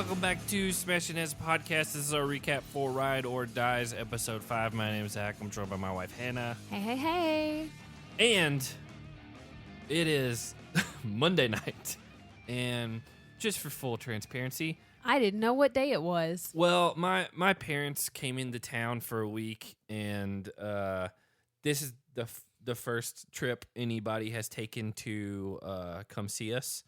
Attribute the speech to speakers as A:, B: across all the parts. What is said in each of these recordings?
A: welcome back to Smashing Heads Podcast. This is our recap for Ride or Dies, episode 5. My name is Zakk. I'm joined by my wife, Hannah.
B: Hey.
A: And it is Monday night. And just for full transparency,
B: I didn't know what day it was.
A: well, my parents came into town for a week, and this is the first trip anybody has taken to come see us.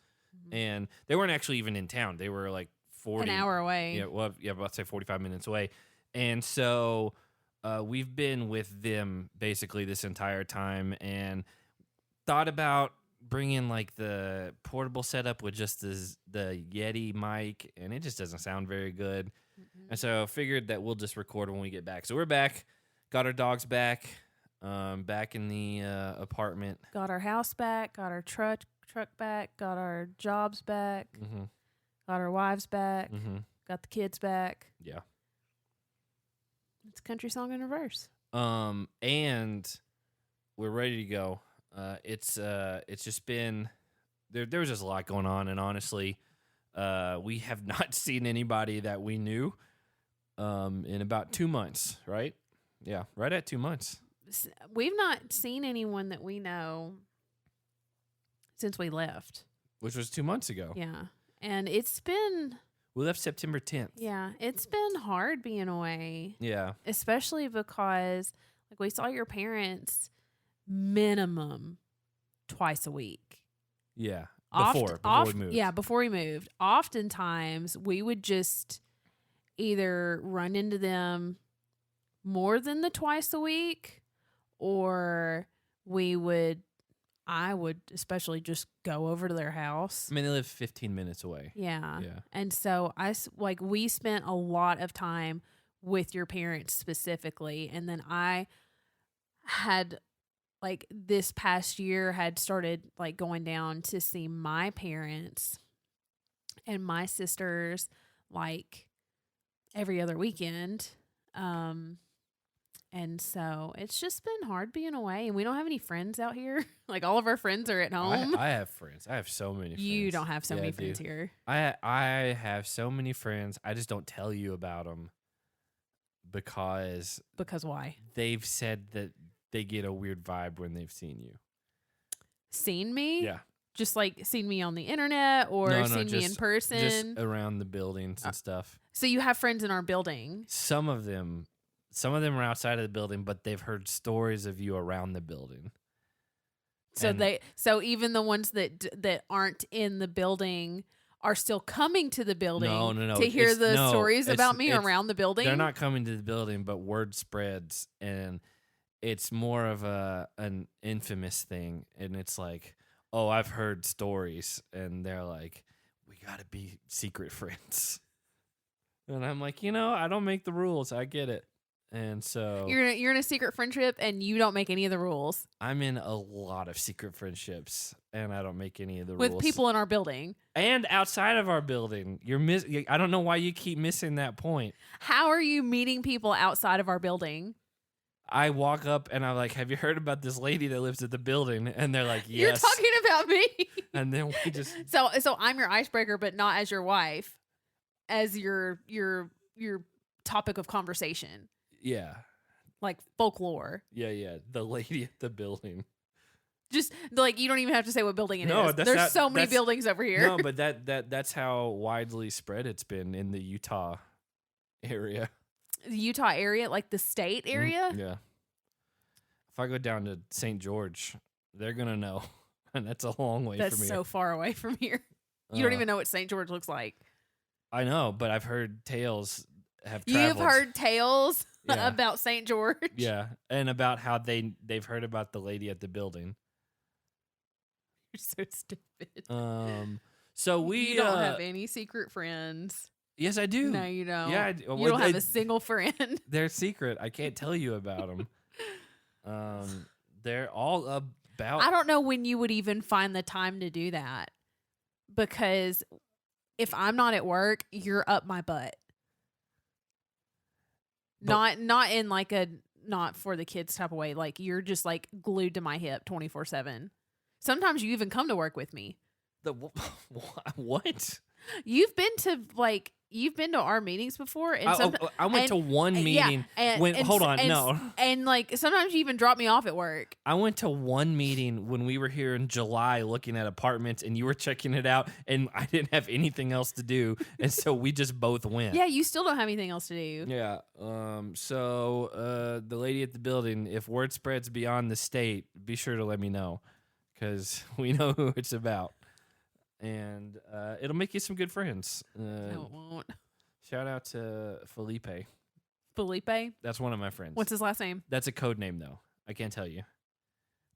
A: And they weren't actually even in town. They were like 40.
B: An hour away.
A: Yeah, well, yeah, about to say 45 minutes away. And so we've been with them basically this entire time and thought about bringing like the portable setup with just the Yeti mic, and it just doesn't sound very good. Mm-hmm. And so I figured that we'll just record when we get back. So we're back, got our dogs back, back in the apartment.
B: Got our house back, got our truck back, got our jobs back, got our wives back, got the kids back.
A: Yeah.
B: It's a country song in reverse.
A: And we're ready to go. It's just been there was just a lot going on, and honestly, we have not seen anybody that we knew in about 2 months, right? Yeah, right at 2 months.
B: We've not seen anyone that we know since we left.
A: Which was 2 months ago.
B: Yeah. And it's been...
A: We left September 10th.
B: Yeah. It's been hard being away.
A: Yeah.
B: Especially because like we saw your parents minimum twice a week.
A: Yeah. Before we moved.
B: Yeah, before we moved. Oftentimes, we would just either run into them more than the twice a week, or I would especially just go over to their house.
A: I mean, they live 15 minutes away.
B: Yeah.
A: Yeah.
B: And so we spent a lot of time with your parents specifically. And then I had like this past year had started like going down to see my parents and my sisters like every other weekend. And so it's just been hard being away, and we don't have any friends out here. Like all of our friends are at home.
A: I have friends. I have so many friends.
B: You don't have so many friends here.
A: I have so many friends. I just don't tell you about them because
B: why?
A: They've said that they get a weird vibe when they've seen you.
B: Seen me?
A: Yeah.
B: Just like seen me on the internet or seen me in person?
A: Just around the buildings and stuff.
B: So you have friends in our building?
A: Some of them are outside of the building, but they've heard stories of you around the building.
B: So even the ones that aren't in the building are still coming to the building to hear the stories about me around the building?
A: They're not coming to the building, but word spreads, and it's more of an infamous thing. And it's like, oh, I've heard stories, and they're like, we got to be secret friends. And I'm like, I don't make the rules. I get it. And so
B: you're in a secret friendship and you don't make any of the rules.
A: I'm in a lot of secret friendships and I don't make any of the rules.
B: With people in our building.
A: And outside of our building. I don't know why you keep missing that point.
B: How are you meeting people outside of our building?
A: I walk up and I'm like, have you heard about this lady that lives at the building? And they're like, yes.
B: You're talking about me.
A: And then we just
B: So I'm your icebreaker, but not as your wife, as your topic of conversation.
A: Yeah.
B: Like folklore.
A: Yeah. The lady at the building.
B: Just like you don't even have to say what building it is. There's so many buildings over here.
A: No, but that's how widely spread it's been in the Utah area.
B: The Utah area, like the state area?
A: Yeah. If I go down to St. George, they're going to know. And that's a long way from here.
B: That's so far away from here. You don't even know what St. George looks like.
A: I know, but I've heard tales have traveled.
B: You've heard tales about St. George?
A: Yeah, and about how they've heard about the lady at the building.
B: You're so stupid.
A: So
B: you don't have any secret friends.
A: Yes, I do.
B: No, you don't.
A: Yeah,
B: you don't have a single friend.
A: They're secret. I can't tell you about them. They're all about...
B: I don't know when you would even find the time to do that. Because if I'm not at work, you're up my butt. But not in like a not for the kids type of way. Like you're just like glued to my hip 24/7. Sometimes you even come to work with me.
A: What?
B: You've been to like you've been to our meetings before, and
A: I went to one meeting. Hold on, no.
B: And like sometimes you even drop me off at work.
A: I went to one meeting when we were here in July looking at apartments, and you were checking it out, and I didn't have anything else to do, and so we just both went.
B: Yeah, you still don't have anything else to do.
A: Yeah. So the lady at the building, if word spreads beyond the state, be sure to let me know, because we know who it's about. And it'll make you some good friends.
B: No, it won't.
A: Shout out to Felipe.
B: Felipe?
A: That's one of my friends.
B: What's his last name?
A: That's a code name, though. I can't tell you.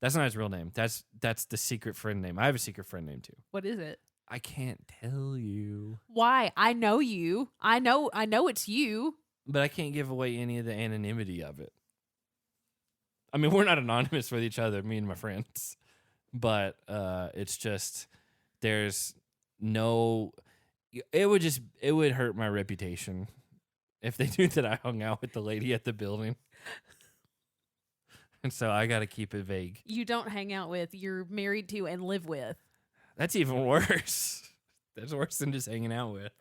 A: That's not his real name. That's the secret friend name. I have a secret friend name, too.
B: What is it?
A: I can't tell you.
B: Why? I know you. I know it's you.
A: But I can't give away any of the anonymity of it. I mean, we're not anonymous with each other, me and my friends. But it's just... There's no, it would hurt my reputation if they knew that I hung out with the lady at the building. And so I got to keep it vague.
B: You don't hang out with, you're married to and live with.
A: That's even worse. That's worse than just hanging out with.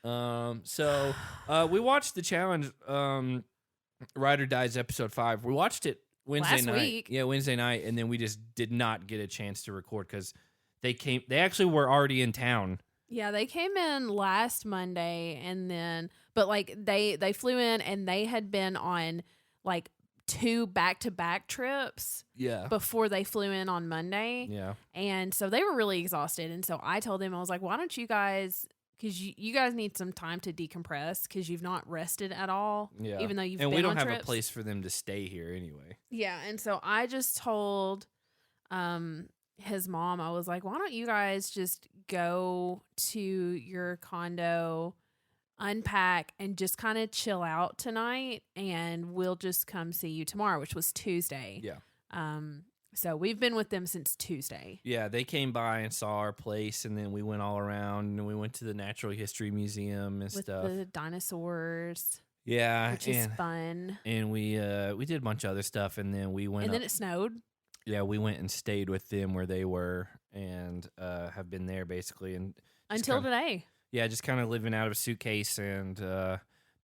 A: So we watched the challenge, Ride or Dies episode 5. We watched it Wednesday night.
B: Week.
A: Yeah, Wednesday night. And then we just did not get a chance to record because they actually were already in town.
B: Yeah, they came in last Monday, but like they flew in and they had been on like 2 back-to-back trips.
A: Yeah.
B: Before they flew in on Monday.
A: Yeah.
B: And so they were really exhausted. And so I told them, I was like, why don't you guys, because you guys need some time to decompress because you've not rested at all.
A: Yeah.
B: Even though you've been on
A: trips. And we don't have
B: trips.
A: a place for them to stay here anyway.
B: Yeah. And so I just told his mom, I was like, why don't you guys just go to your condo, unpack, and just kind of chill out tonight, and we'll just come see you tomorrow, which was Tuesday.
A: Yeah.
B: So we've been with them since Tuesday.
A: Yeah, they came by and saw our place, and then we went all around, and we went to the Natural History Museum and
B: with
A: stuff.
B: the dinosaurs.
A: Yeah.
B: Which is fun.
A: And we did a bunch of other stuff, and then we went
B: And then it snowed.
A: Yeah, we went and stayed with them where they were, and have been there basically
B: until today.
A: Yeah, just kind of living out of a suitcase, and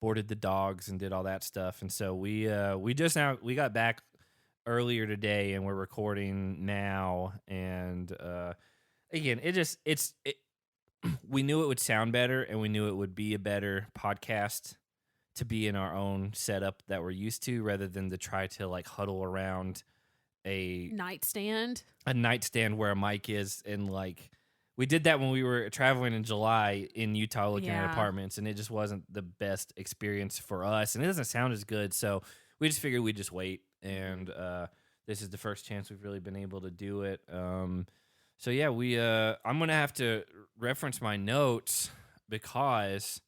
A: boarded the dogs and did all that stuff. And so we got back earlier today, and we're recording now. And again, we knew it would sound better, and we knew it would be a better podcast to be in our own setup that we're used to, rather than to try to like huddle around a nightstand where a mic is. And like we did that when we were traveling in July in Utah looking at apartments, and it just wasn't the best experience for us, and it doesn't sound as good. So we just figured we'd just wait, and this is the first chance we've really been able to do it. So yeah, I'm gonna have to reference my notes because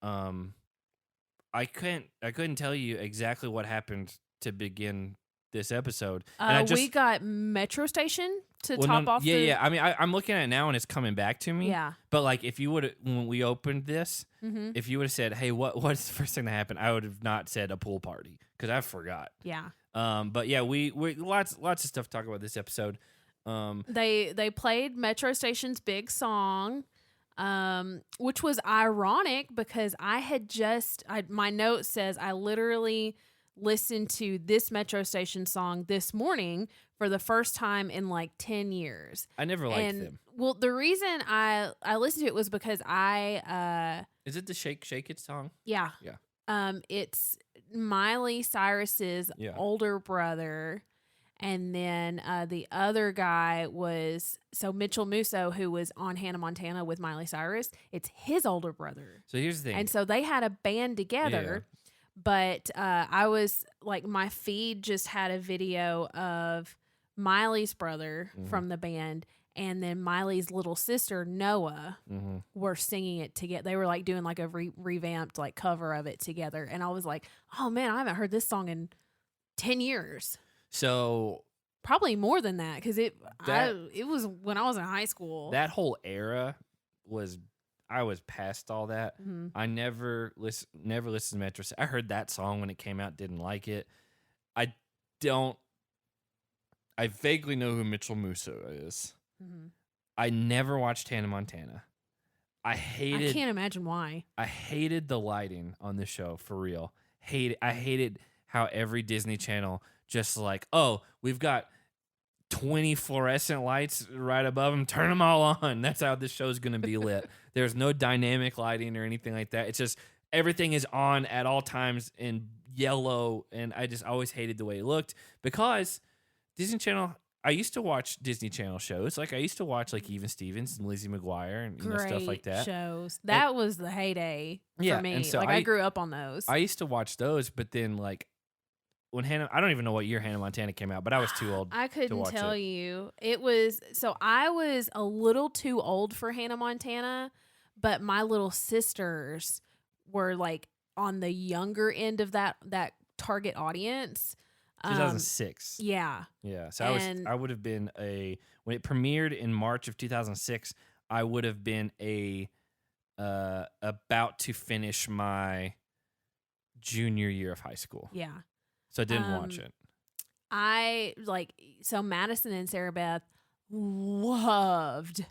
A: I couldn't tell you exactly what happened to begin this episode.
B: We got Metro Station to top off.
A: Yeah. I mean, I'm looking at it now, and it's coming back to me.
B: Yeah.
A: But like, if you would, when we opened this, if you would have said, "Hey, what's the first thing that happened?" I would have not said a pool party because I forgot.
B: Yeah.
A: But yeah, we lots of stuff to talk about this episode.
B: They played Metro Station's big song, which was ironic because my note says I literally listened to this Metro Station song this morning for the first time in like 10 years.
A: I never liked them.
B: Well, the reason I listened to it was because
A: Is it the Shake It song?
B: Yeah.
A: Yeah.
B: It's Miley Cyrus's older brother. And then the other guy was, Mitchell Musso, who was on Hannah Montana with Miley Cyrus. It's his older brother.
A: So here's the thing.
B: And so they had a band together. Yeah. But I was like, my feed just had a video of Miley's brother from the band, and then Miley's little sister, Noah, were singing it together. They were like doing like a revamped like cover of it together. And I was like, oh man, I haven't heard this song in 10 years.
A: So
B: probably more than that, because it was when I was in high school.
A: That whole era I was past all that. I never listened to Metro. I heard that song when it came out, didn't like it. I vaguely know who Mitchell Musso is. I never watched Hannah Montana. I
B: can't imagine why.
A: I hated the lighting on the show, for real. I hated how every Disney Channel just like, oh, we've got 20 fluorescent lights right above them. Turn them all on. That's how this show's going to be lit. There's no dynamic lighting or anything like that. It's just everything is on at all times in yellow, and I just always hated the way it looked because Disney Channel. I used to watch Disney Channel shows. Like I used to watch like Even Stevens and Lizzie McGuire and stuff like that.
B: Shows. That was the heyday for me.
A: And so
B: like I grew up on those.
A: I used to watch those, but then like when I don't even know what year Hannah Montana came out, but I was too old.
B: I couldn't
A: to watch
B: tell you. I was a little too old for Hannah Montana, but my little sisters were like on the younger end of that target audience.
A: 2006.
B: Yeah.
A: Yeah. So I would have been when it premiered in March of 2006, I would have been about to finish my junior year of high school.
B: Yeah.
A: So I didn't watch it.
B: Madison and Sarah Beth loved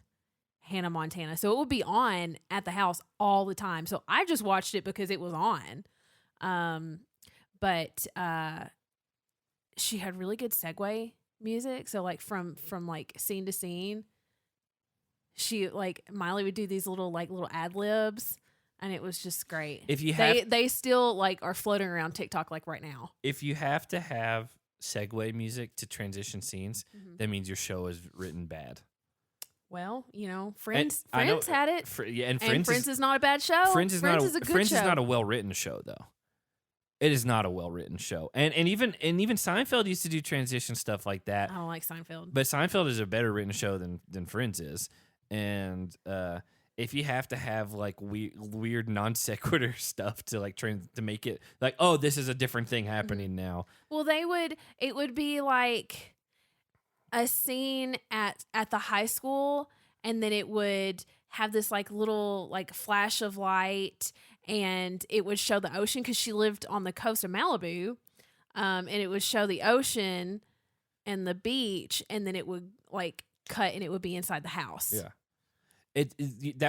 B: Hannah Montana. So it would be on at the house all the time. So I just watched it because it was on. But she had really good segue music. So like from like scene to scene, she like Miley would do these little ad libs, and it was just great.
A: If you
B: they still like are floating around TikTok like right now.
A: If you have to have segue music to transition scenes, that means your show is written bad.
B: Well, Friends had it. Friends is not a bad show.
A: Friends is a good show. Friends is not a well-written show though. It is not a well-written show. And even Seinfeld used to do transition stuff like that.
B: I don't like Seinfeld.
A: But Seinfeld is a better written show than Friends is. And if you have to have like weird non sequitur stuff to like to make it like, oh, this is a different thing happening now.
B: Well, it would be like a scene at the high school, and then it would have this like little like flash of light, and it would show the ocean because she lived on the coast of Malibu, and it would show the ocean and the beach, and then it would like cut and it would be inside the house.
A: Yeah.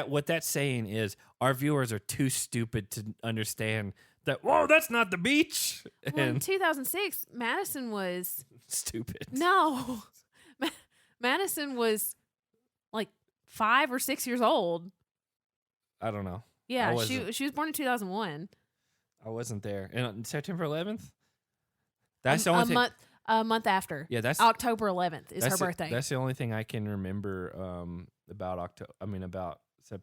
A: What that's saying is our viewers are too stupid to understand that, whoa, that's not the beach.
B: Well, in 2006, Madison was
A: stupid.
B: No. Madison was like 5 or 6 years old.
A: I don't know.
B: Yeah, she was born in 2001.
A: I wasn't there. And September 11th? That's the only thing.
B: A month after.
A: Yeah, that's
B: October 11th is her birthday.
A: That's the only thing I can remember about
B: 9/11.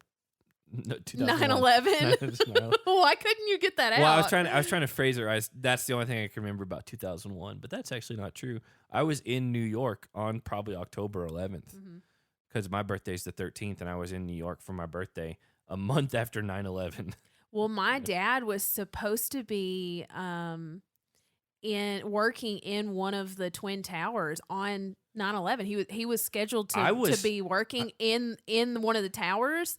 B: Why couldn't you get that out?
A: Well, I was trying to phrase it. That's the only thing I can remember about 2001, but that's actually not true. I was in New York on probably October 11th because my birthday is the 13th, and I was in New York for my birthday a month after 9/11.
B: Well, my dad was supposed to be working in one of the Twin Towers on 9/11. He was scheduled to be working in one of the towers,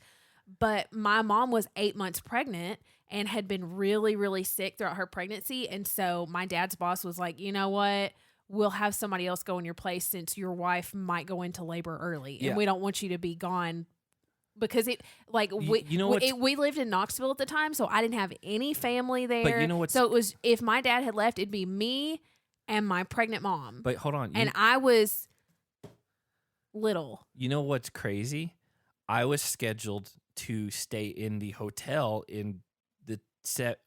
B: but my mom was 8 months pregnant and had been really, really sick throughout her pregnancy. And so my dad's boss was like, you know what? We'll have somebody else go in your place since your wife might go into labor early, and we don't want you to be gone. Because we lived in Knoxville at the time, so I didn't have any family there.
A: But you know what's,
B: so it was, if my dad had left, it'd be me and my pregnant mom.
A: But hold on,
B: and I was little. You
A: know what's crazy? I was scheduled to stay in the hotel in the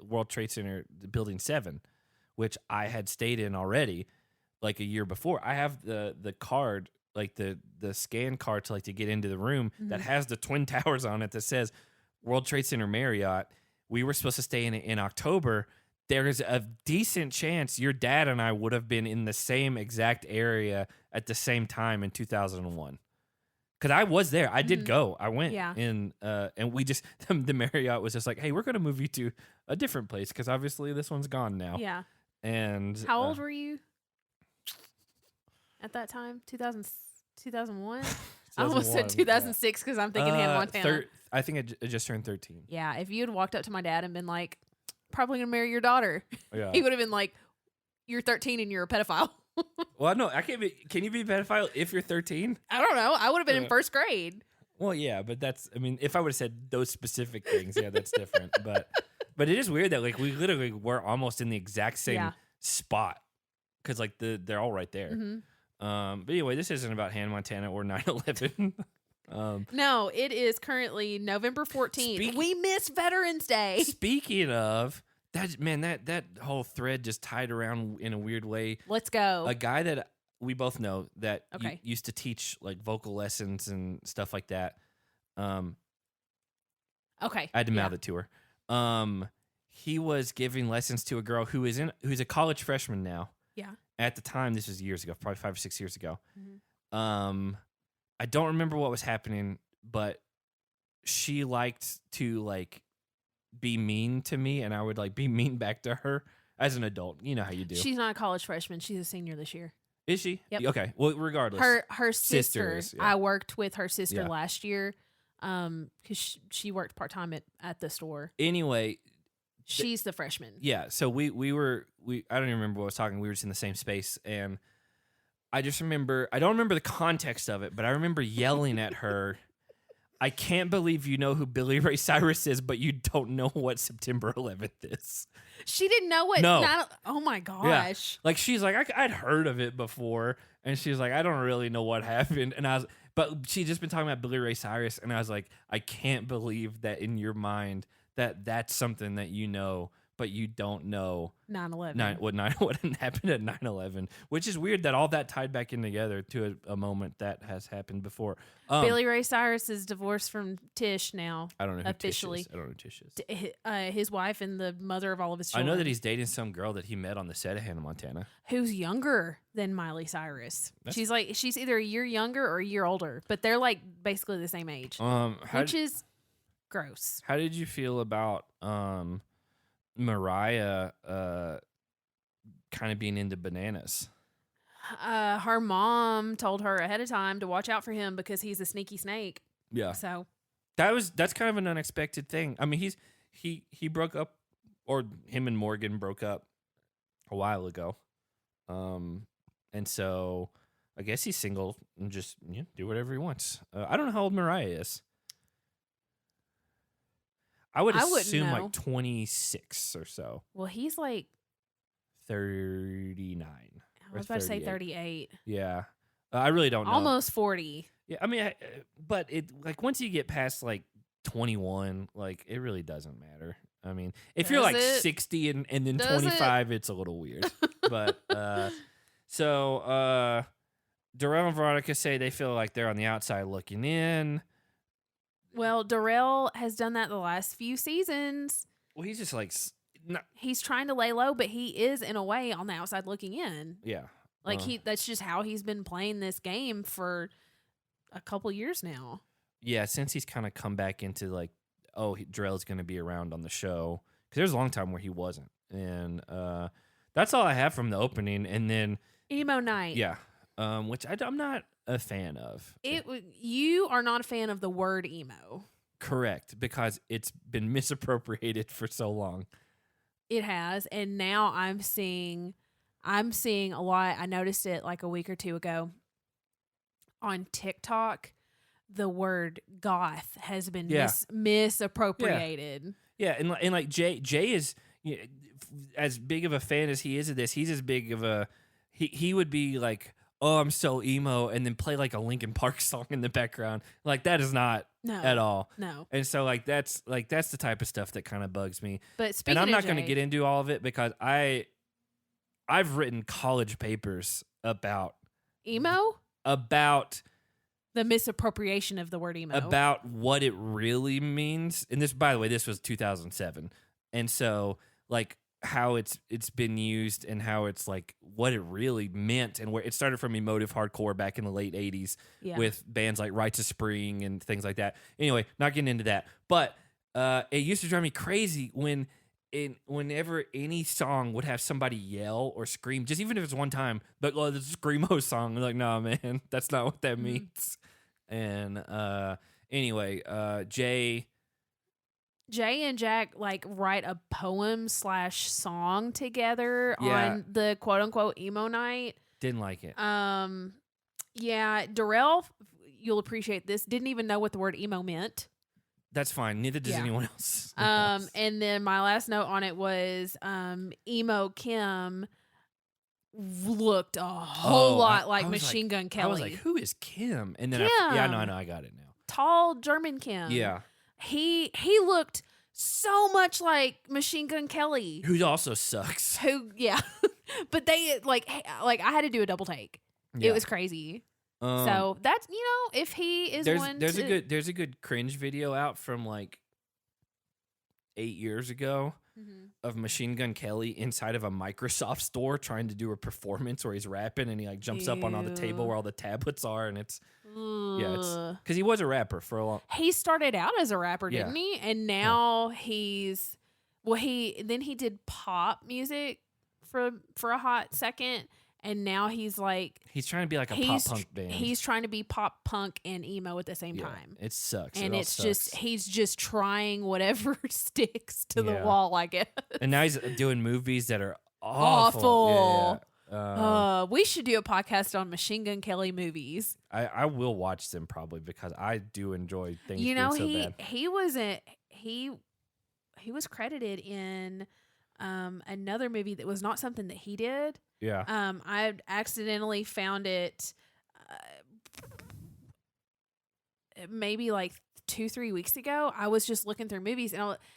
A: World Trade Center, the Building 7, which I had stayed in already, like a year before. I have the card. Like the scan card to get into the room that has the Twin Towers on it that says World Trade Center Marriott. We were supposed to stay in October. There is a decent chance your dad and I would have been in the same exact area at the same time in 2001. Because I was there. I did go. I went. Yeah. And we just, the Marriott was just like, hey, we're going to move you to a different place because obviously this one's gone now.
B: Yeah.
A: And
B: how old were you at that time? 2001? I almost said 2006 because I'm thinking Hannah Montana.
A: I think I just turned 13.
B: Yeah, if you had walked up to my dad and been like, probably going to marry your daughter, he would have been like, you're 13 and you're a pedophile.
A: Well, no, I can't be. Can you be a pedophile if you're 13?
B: I don't know. I would have been in first grade.
A: Well, yeah, but that's, I mean, if I would have said those specific things, yeah, that's different. But it is weird that like we literally were almost in the exact same spot because like they're all right there. But anyway, this isn't about Hannah Montana or 9/11.
B: No, it is currently November 14th. We miss Veterans Day.
A: Speaking of that, man, that whole thread just tied around in a weird way.
B: Let's go.
A: A guy that we both know that used to teach like vocal lessons and stuff like that.
B: Okay.
A: I had to mouth it to her. He was giving lessons to a girl who's a college freshman now.
B: Yeah.
A: At the time, this was years ago, probably 5 or 6 years ago. I don't remember what was happening, but she liked to like be mean to me, and I would like be mean back to her as an adult. You know how you do.
B: She's not a college freshman. She's a senior this year.
A: Is she?
B: Yep.
A: Okay. Well, regardless.
B: Her sister.
A: Sisters, yeah.
B: I worked with her sister last year because she worked part-time at the store.
A: Anyway.
B: She's the freshman.
A: Yeah. So we I don't even remember what I was talking. We were just in the same space, and I just remember, I don't remember the context of it, but I remember yelling at her, I can't believe you know who Billy Ray Cyrus is, but you don't know what September 11th is.
B: She didn't know what.
A: No.
B: Oh my gosh.
A: Yeah. Like she's like, I'd heard of it before. And she's like, I don't really know what happened. And but she'd just been talking about Billy Ray Cyrus. And I was like, I can't believe that in your mind that's something that you know, but you don't know
B: 9/11.
A: What happened at 9/11, which is weird that all that tied back in together to a moment that has happened before.
B: Billy Ray Cyrus is divorced from Tish now.
A: I don't know who
B: officially.
A: Tish is. I don't know who Tish is.
B: His wife and the mother of all of his children.
A: I know that he's dating some girl that he met on the set of Hannah Montana,
B: who's younger than Miley Cyrus. She's either a year younger or a year older, but they're like basically the same age, which is gross.
A: How did you feel about Mariah kind of being into bananas?
B: Her mom told her ahead of time to watch out for him because he's a sneaky snake.
A: Yeah.
B: So
A: that's kind of an unexpected thing. I mean, he broke up, or him and Morgan broke up a while ago. And so I guess he's single and just do whatever he wants. I don't know how old Mariah is. I would assume like 26 or so.
B: Well, he's like
A: 39.
B: I was about to say 38.
A: Yeah. I really don't know.
B: Almost 40.
A: Yeah, I mean, but it like once you get past like 21, like it really doesn't matter. I mean, if you're like 60 and then 25, it's a little weird. But so Darrell and Veronica say they feel like they're on the outside looking in.
B: Well, Darrell has done that the last few seasons.
A: Well, he's just like...
B: he's trying to lay low, but he is, in a way, on the outside looking in.
A: Yeah.
B: Like, that's just how he's been playing this game for a couple years now.
A: Yeah, since he's kind of come back into, like, Darrell's going to be around on the show. Because there's a long time where he wasn't. And that's all I have from the opening. And then...
B: Emo night.
A: Yeah. Which I'm not a fan of.
B: You are not a fan of the word emo.
A: Correct, because it's been misappropriated for so long.
B: It has, and now I'm seeing a lot. I noticed it like a week or two ago on TikTok. The word goth has been misappropriated.
A: Yeah, and like Jeyyy is as big of a fan as he is of this. He's as big of a he would be like, oh, I'm so emo, and then play like a Linkin Park song in the background. Like that is not at all.
B: No.
A: And so that's the type of stuff that kind of bugs me.
B: But speaking
A: and I'm
B: of
A: not going to get into all of it because I've written college papers about
B: emo,
A: about
B: the misappropriation of the word emo,
A: about what it really means. And this, by the way, this was 2007, and so like how it's been used and how it's like what it really meant, and where it started from emotive hardcore back in the late 80s with bands like Rites of Spring and things like that. Anyway, not getting into that, but it used to drive me crazy whenever any song would have somebody yell or scream, just even if it's one time, but the screamo song, like, nah, man, that's not what that means. And anyway,
B: Jeyyy and Jakk like write a poem / song together on the quote unquote emo night.
A: Didn't like it.
B: Yeah, Darrell, you'll appreciate this. Didn't even know what the word emo meant.
A: That's fine. Neither does anyone else.
B: And then my last note on it was emo Kim looked a whole lot like Machine Gun Kelly.
A: I was like, who is Kim? And then
B: Kim.
A: I know, I got it now.
B: Tall German Kim.
A: Yeah.
B: He looked so much like Machine Gun Kelly.
A: Who also sucks.
B: But they like I had to do a double take.
A: Yeah.
B: It was crazy. So that's, if he is
A: there's a good cringe video out from like 8 years ago of Machine Gun Kelly inside of a Microsoft store trying to do a performance where he's rapping and he like jumps up on the table where all the tablets are, and it's because he was a rapper for a long.
B: He started out as a rapper, didn't he? And now he did pop music for a hot second. And now he's like...
A: He's trying to be like a pop-punk band.
B: He's trying to be pop-punk and emo at the same time.
A: It sucks.
B: And he's just trying whatever sticks to the wall, I guess.
A: And now he's doing movies that are awful.
B: We should do a podcast on Machine Gun Kelly movies.
A: I will watch them probably because I do enjoy things being so bad.
B: He was credited in another movie that was not something that he did.
A: Yeah.
B: I accidentally found it maybe like 2-3 weeks ago. I was just looking through movies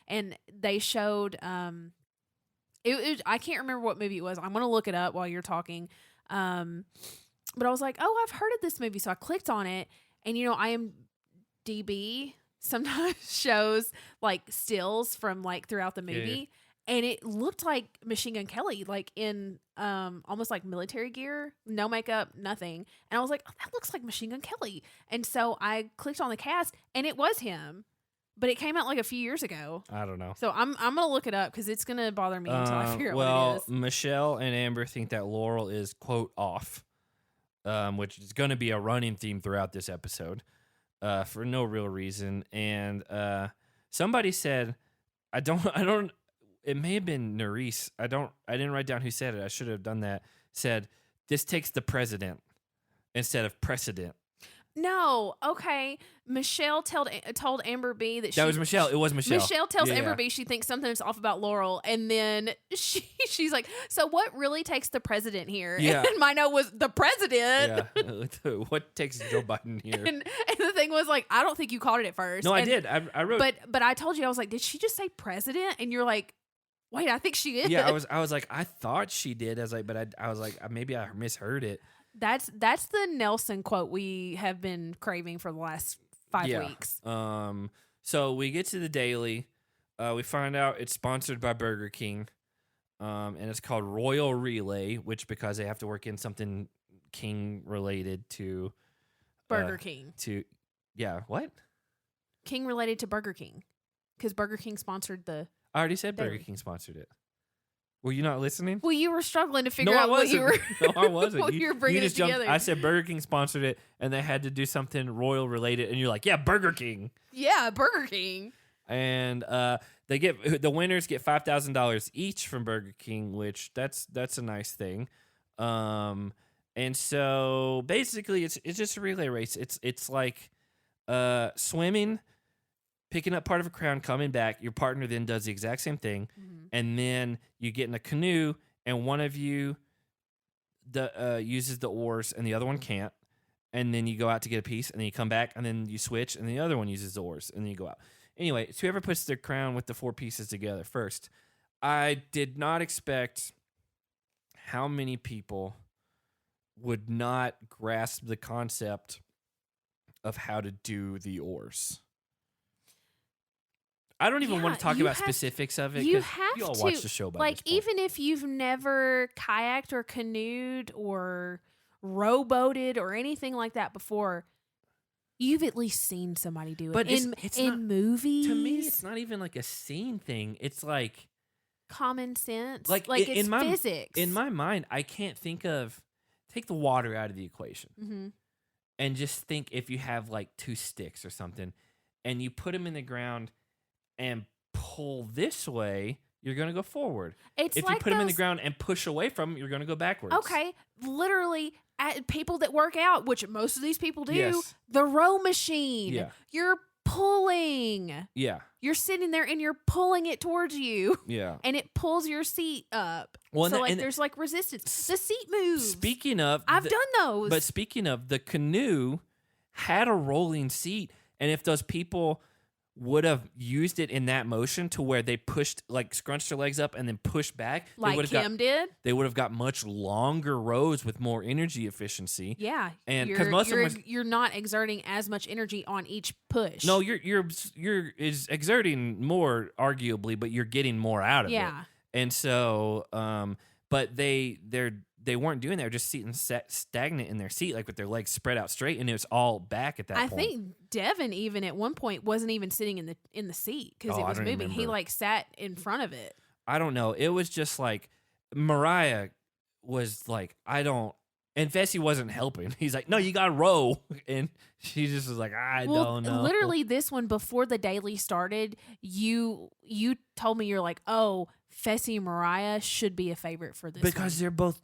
B: and they showed I can't remember what movie it was. I'm gonna look it up while you're talking. But I was like, oh, I've heard of this movie, so I clicked on it, and IMDb sometimes shows like stills from like throughout the movie. Yeah. And it looked like Machine Gun Kelly, like in almost like military gear, no makeup, nothing. And I was like, oh, that looks like Machine Gun Kelly. And so I clicked on the cast, and it was him. But it came out like a few years ago.
A: I don't know.
B: So I'm gonna look it up because it's gonna bother me until I figure out what it is.
A: Michelle and Amber think that Laurel is quote off, which is going to be a running theme throughout this episode, for no real reason. And somebody said, I don't. It may have been Nerese. I didn't write down who said it. I should have done that. Said, this takes the president instead of precedent.
B: No, okay. Michelle told Amber B that
A: was Michelle. It was Michelle.
B: Michelle tells Amber B she thinks something's off about Laurel, and then she's like, "So what really takes the president here?"
A: Yeah.
B: And my note was the president.
A: Yeah. What takes Joe Biden here?
B: And the thing was like, I don't think you caught it at first.
A: No, I did. I wrote.
B: But I told you, I was like, did she just say president? And you're like, wait, I think she did.
A: Yeah, I was like, I thought she did. I was like, but I was like, maybe I misheard it.
B: That's the Nelson quote we have been craving for the last 5 weeks.
A: So we get to the daily. We find out it's sponsored by Burger King. And it's called Royal Relay, which because they have to work in something King related to
B: Burger King.
A: What?
B: King related to Burger King. Because Burger King sponsored the
A: I already said
B: daily.
A: Burger King sponsored it. Were you not listening?
B: Well, you were struggling to figure out what you were.
A: No, I wasn't.
B: What you were bringing it together.
A: I said Burger King sponsored it, and they had to do something royal related, and you're like, yeah, Burger King.
B: Yeah, Burger King.
A: And the winners get $5,000 each from Burger King, which that's a nice thing. And so basically, it's just a relay race. It's like swimming. Picking up part of a crown, coming back, your partner then does the exact same thing, and then you get in a canoe, and one of you uses the oars, and the other one can't, and then you go out to get a piece, and then you come back, and then you switch, and the other one uses the oars, and then you go out. Anyway, it's whoever puts their crown with the 4 pieces together first. I did not expect how many people would not grasp the concept of how to do the oars. I don't even want to talk about specifics of it because you all watch the show by this point.
B: Even if you've never kayaked or canoed or rowboated or anything like that before, you've at least seen somebody do it.
A: But it's
B: in
A: not,
B: movies.
A: To me, it's not even like a scene thing. It's like
B: common sense.
A: Like
B: it's physics.
A: In my mind, I can't think of take the water out of the equation and just think if you have like 2 sticks or something and you put them in the ground and pull this way, you're going to go forward. If you put them in the ground and push away from them, you're going to go backwards.
B: Okay. Literally, people that work out, which most of these people do,
A: Yes.
B: the row machine.
A: Yeah.
B: You're pulling.
A: Yeah.
B: You're sitting there and you're pulling it towards you.
A: Yeah.
B: And it pulls your seat up.
A: Well,
B: so there's like resistance. The seat moves.
A: Speaking of,
B: I've done those.
A: But speaking of, the canoe had a rolling seat, and if those people would have used it in that motion to where they pushed, like scrunched their legs up and then pushed back,
B: like Kim did,
A: they would have got much longer rows with more energy efficiency.
B: Yeah,
A: and because most of them
B: you're not exerting as much energy on each push.
A: No, you're is exerting more, arguably, but you're getting more out of it.
B: Yeah,
A: and so, but they weren't doing that. They're just sitting stagnant in their seat, like with their legs spread out straight, and it was all back at that point.
B: I think Devin even at one point wasn't even sitting in the seat because it was moving. He like sat in front of it.
A: I don't know. It was just like Mariah was like, I don't. And Fessy wasn't helping. He's like, no, you got to row. And she just was like, I don't know.
B: Literally this one, before the daily started, you told me, you're like, oh, Fessy and Mariah should be a favorite for this
A: because they're both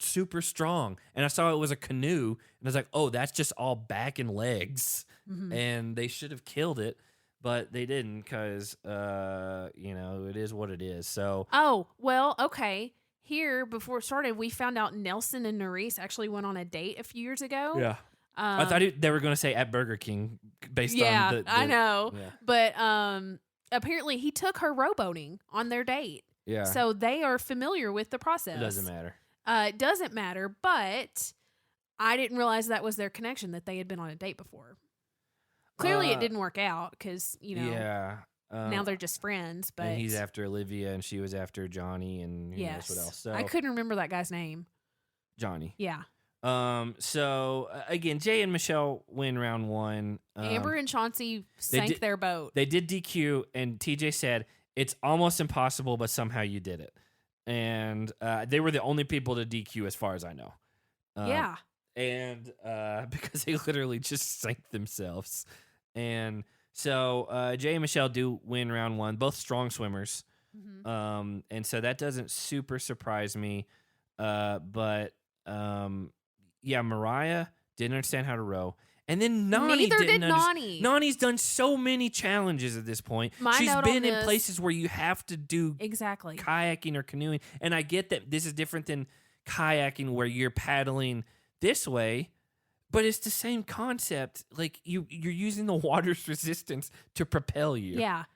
A: super strong. And I saw it was a canoe. And I was like, oh, that's just all back and legs. Mm-hmm. And they should have killed it. But they didn't because, it is what it is. So.
B: Oh, well, okay. Here, before it started, we found out Nelson and Nerese actually went on a date a few years ago.
A: Yeah. I thought they were going to say at Burger King based on the
B: I know.
A: Yeah.
B: But apparently he took her rowboating on their date.
A: Yeah.
B: So they are familiar with the process.
A: It doesn't matter.
B: It doesn't matter, but I didn't realize that was their connection, that they had been on a date before. Clearly it didn't work out because,
A: Yeah.
B: Now they're just friends, but
A: and he's after Olivia, and she was after Johnny, and who knows what else. So
B: I couldn't remember that guy's name.
A: Johnny.
B: Yeah.
A: So again, Jeyyy and Michelle win round one.
B: Amber and Chauncey sank their boat.
A: They did DQ, and TJ said it's almost impossible, but somehow you did it. And they were the only people to DQ, as far as I know.
B: Yeah.
A: And because they literally just sank themselves, and. So Jeyyy and Michelle do win round one, both strong swimmers, and so that doesn't super surprise me. But Mariah didn't understand how to row, and then Nany didn't.
B: Nany.
A: Nany's done so many challenges at this point. She's been in places where you have to do
B: exactly
A: kayaking or canoeing, and I get that this is different than kayaking where you're paddling this way. But it's the same concept. Like you're using the water's resistance to propel you.
B: Yeah.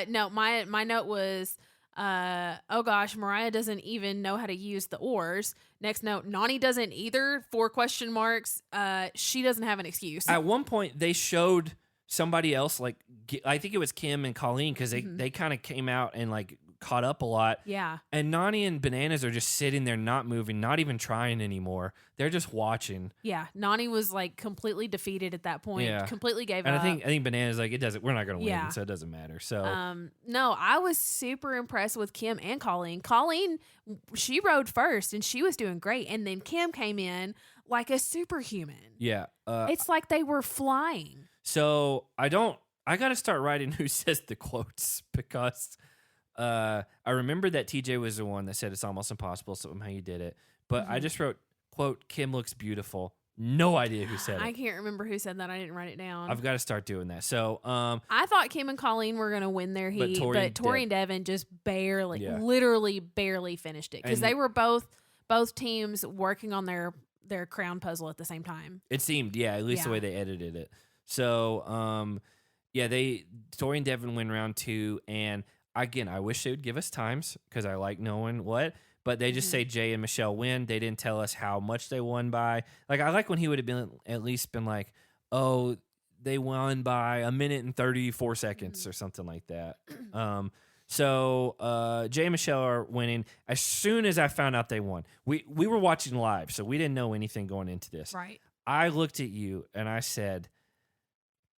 B: No, my note was, oh gosh, Mariah doesn't even know how to use the oars. Next note, Nany doesn't either. 4 question marks. She doesn't have an excuse.
A: At one point, they showed somebody else, like I think it was Kim and Colleen, because they kind of came out and like caught up a lot.
B: Yeah.
A: And Nany and Bananas are just sitting there, not moving, not even trying anymore. They're just watching.
B: Yeah. Nany was like completely defeated at that point. Yeah. Completely gave up.
A: And I think Bananas like, we're not going to win, so it doesn't matter. So
B: no, I was super impressed with Kim and Colleen. Colleen, she rode first and she was doing great. And then Kim came in like a superhuman.
A: Yeah.
B: It's like they were flying.
A: So I got to start writing who says the quotes, because I remember that TJ was the one that said it's almost impossible, somehow you did it. But I just wrote, quote, Kim looks beautiful. No idea who said it.
B: I can't remember who said that. I didn't write it down.
A: I've got to start doing that. So
B: I thought Kim and Colleen were going to win their heat, but Tori and Devin just literally barely finished it, because they were both teams working on their crown puzzle at the same time.
A: It seemed, at least the way they edited it. So Tori and Devin win round 2, and again, I wish they would give us times, because I like knowing what. But they just say Jeyyy and Michelle win. They didn't tell us how much they won by. Like, I like when he would have been at least been like, oh, they won by 1 minute and 34 seconds or something like that. So Jeyyy and Michelle are winning. As soon as I found out they won, we were watching live, so we didn't know anything going into this.
B: Right.
A: I looked at you and I said,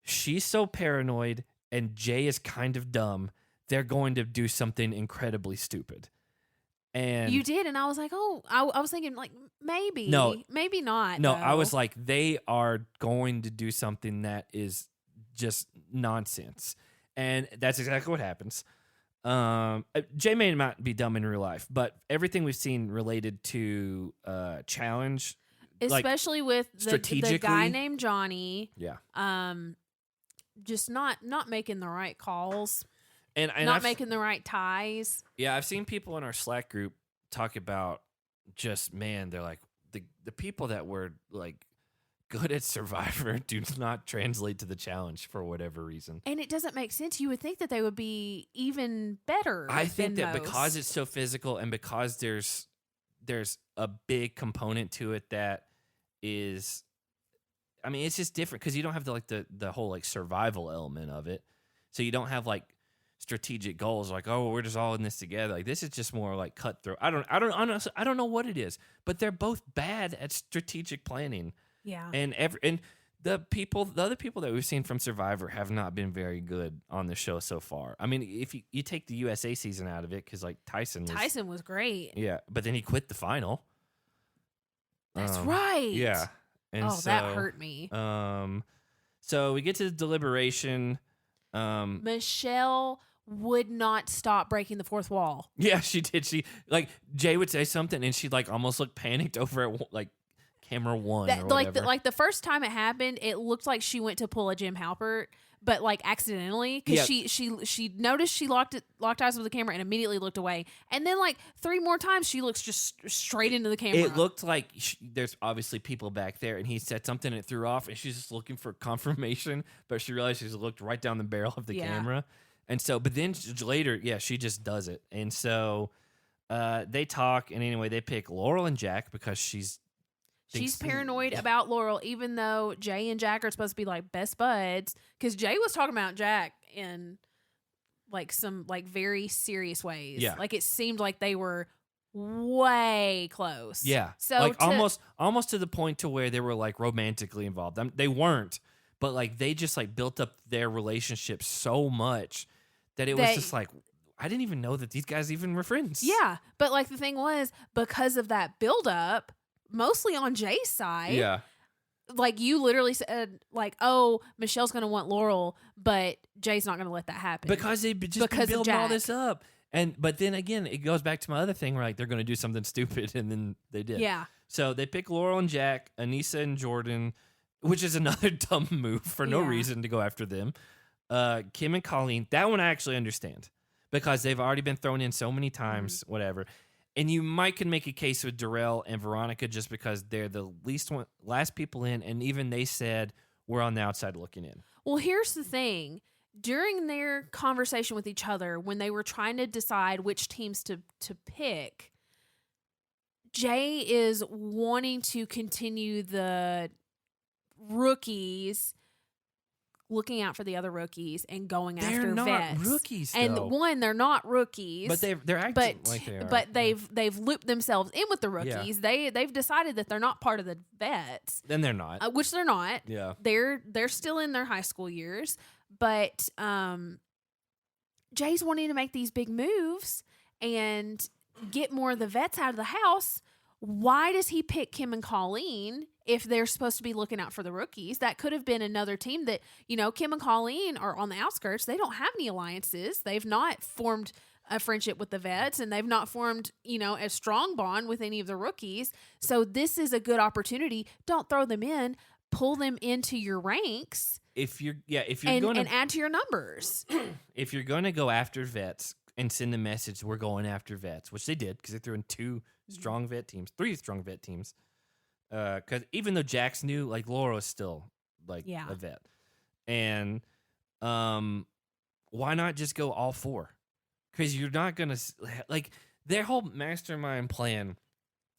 A: she's so paranoid and Jeyyy is kind of dumb. They're going to do something incredibly stupid. And
B: you did, and I was like, oh, I was thinking, like, maybe not.
A: No, I was like, they are going to do something that is just nonsense. And that's exactly what happens. Jeyyy may not be dumb in real life, but everything we've seen related to challenge
B: especially with the
A: strategically,
B: guy named Johnny.
A: Yeah.
B: Just not making the right calls.
A: And
B: not making the right ties.
A: Yeah, I've seen people in our Slack group talk about just, man, they're like, the people that were like good at Survivor do not translate to the challenge for whatever reason.
B: And it doesn't make sense. You would think that they would be even better.
A: I think that
B: most.
A: because it's so physical and because there's a big component to it that is, I mean, it's just different because you don't have the whole like survival element of it. So you don't have like strategic goals like, oh, we're just all in this together. Like this is just more like cutthroat. I don't know what it is, but they're both bad at strategic planning.
B: Yeah.
A: And the other people that we've seen from Survivor have not been very good on the show so far. I mean, if you take the USA season out of it, because like Tyson was
B: great.
A: Yeah, but then he quit the final.
B: That's right.
A: Yeah. And
B: that hurt me.
A: So we get to the deliberation.
B: Michelle would not stop breaking the fourth wall.
A: Yeah, she did. She like Jeyyy would say something, and she'd like almost look panicked over at like camera one. Or whatever.
B: Like the first time it happened, it looked like she went to pull a Jim Halpert, but like accidentally because she noticed she locked eyes with the camera and immediately looked away, and then like 3 more times she looks just straight into the camera.
A: It looked like there's obviously people back there, and he said something and it threw off, and she's just looking for confirmation, but she realized she's looked right down the barrel of the camera, and so but then later, she just does it, and so they talk, and anyway they pick Laurel and Jakk because she's
B: paranoid about Laurel, even though Jeyyy and Jakk are supposed to be like best buds. Because Jeyyy was talking about Jakk in like some like very serious ways.
A: Yeah,
B: like it seemed like they were way close.
A: Yeah,
B: so
A: like almost to the point to where they were like romantically involved. They weren't, but like they just like built up their relationship so much that it was just like I didn't even know that these guys even were friends.
B: Yeah, but like the thing was because of that buildup. Mostly on Jay's side. Yeah. Like you literally said like, oh, Michelle's going to want Laurel, but Jay's not going to let that happen.
A: Because they've just been building all this up. But then again, it goes back to my other thing where like they're going to do something stupid and then they did.
B: Yeah.
A: So they pick Laurel and Jakk, Alyssa and Jordyn, which is another dumb move for no reason to go after them. Kim and Colleen, that one I actually understand because they've already been thrown in so many times, whatever. And you can make a case with Darrell and Veronica just because they're the last people in, and even they said we're on the outside looking in.
B: Well, here's the thing. During their conversation with each other, when they were trying to decide which teams to pick, Jeyyy is wanting to continue the rookies looking out for the other rookies and going after vets.
A: They're not rookies, though.
B: And they're not rookies.
A: But they're acting like they are.
B: But they've looped themselves in with the rookies. Yeah. They've decided that they're not part of the vets.
A: Then they're not.
B: Which they're not.
A: Yeah.
B: They're still in their high school years. But Jay's wanting to make these big moves and get more of the vets out of the house. Why does he pick Kim and Colleen if they're supposed to be looking out for the rookies? That could have been another team that, Kim and Colleen are on the outskirts. They don't have any alliances. They've not formed a friendship with the vets, and they've not formed, a strong bond with any of the rookies. So this is a good opportunity. Don't throw them in. Pull them into your ranks.
A: If you're going
B: to add to your numbers.
A: If you're going to go after vets and send a message, we're going after vets, which they did because they threw in 3 strong vet teams. Because even though Jack's new, like Laura is still like a vet, and why not just go all 4? Because you're not gonna like their whole mastermind plan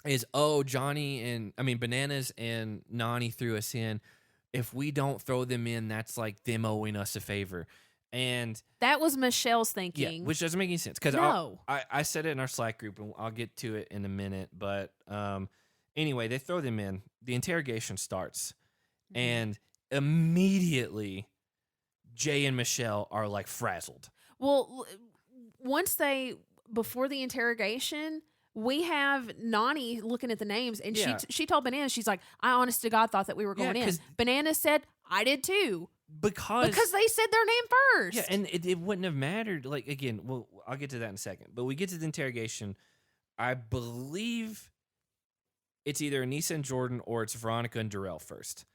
A: is Bananas and Nany threw us in. If we don't throw them in, that's like them owing us a favor. And
B: that was Michelle's thinking.
A: Yeah, which doesn't make any sense. Because
B: no.
A: I said it in our Slack group, and I'll get to it in a minute. But anyway, they throw them in. The interrogation starts. And immediately, Jeyyy and Michelle are like frazzled.
B: Well, before the interrogation, we have Nany looking at the names, and she told Bananas, she's like, I honest to God thought that we were going in. Bananas said, I did too. Because they said their name first.
A: Yeah, and it wouldn't have mattered. Like, again, well, I'll get to that in a second. But we get to the interrogation. I believe it's either Aneesa and Jordyn or it's Veronica and Darrell first.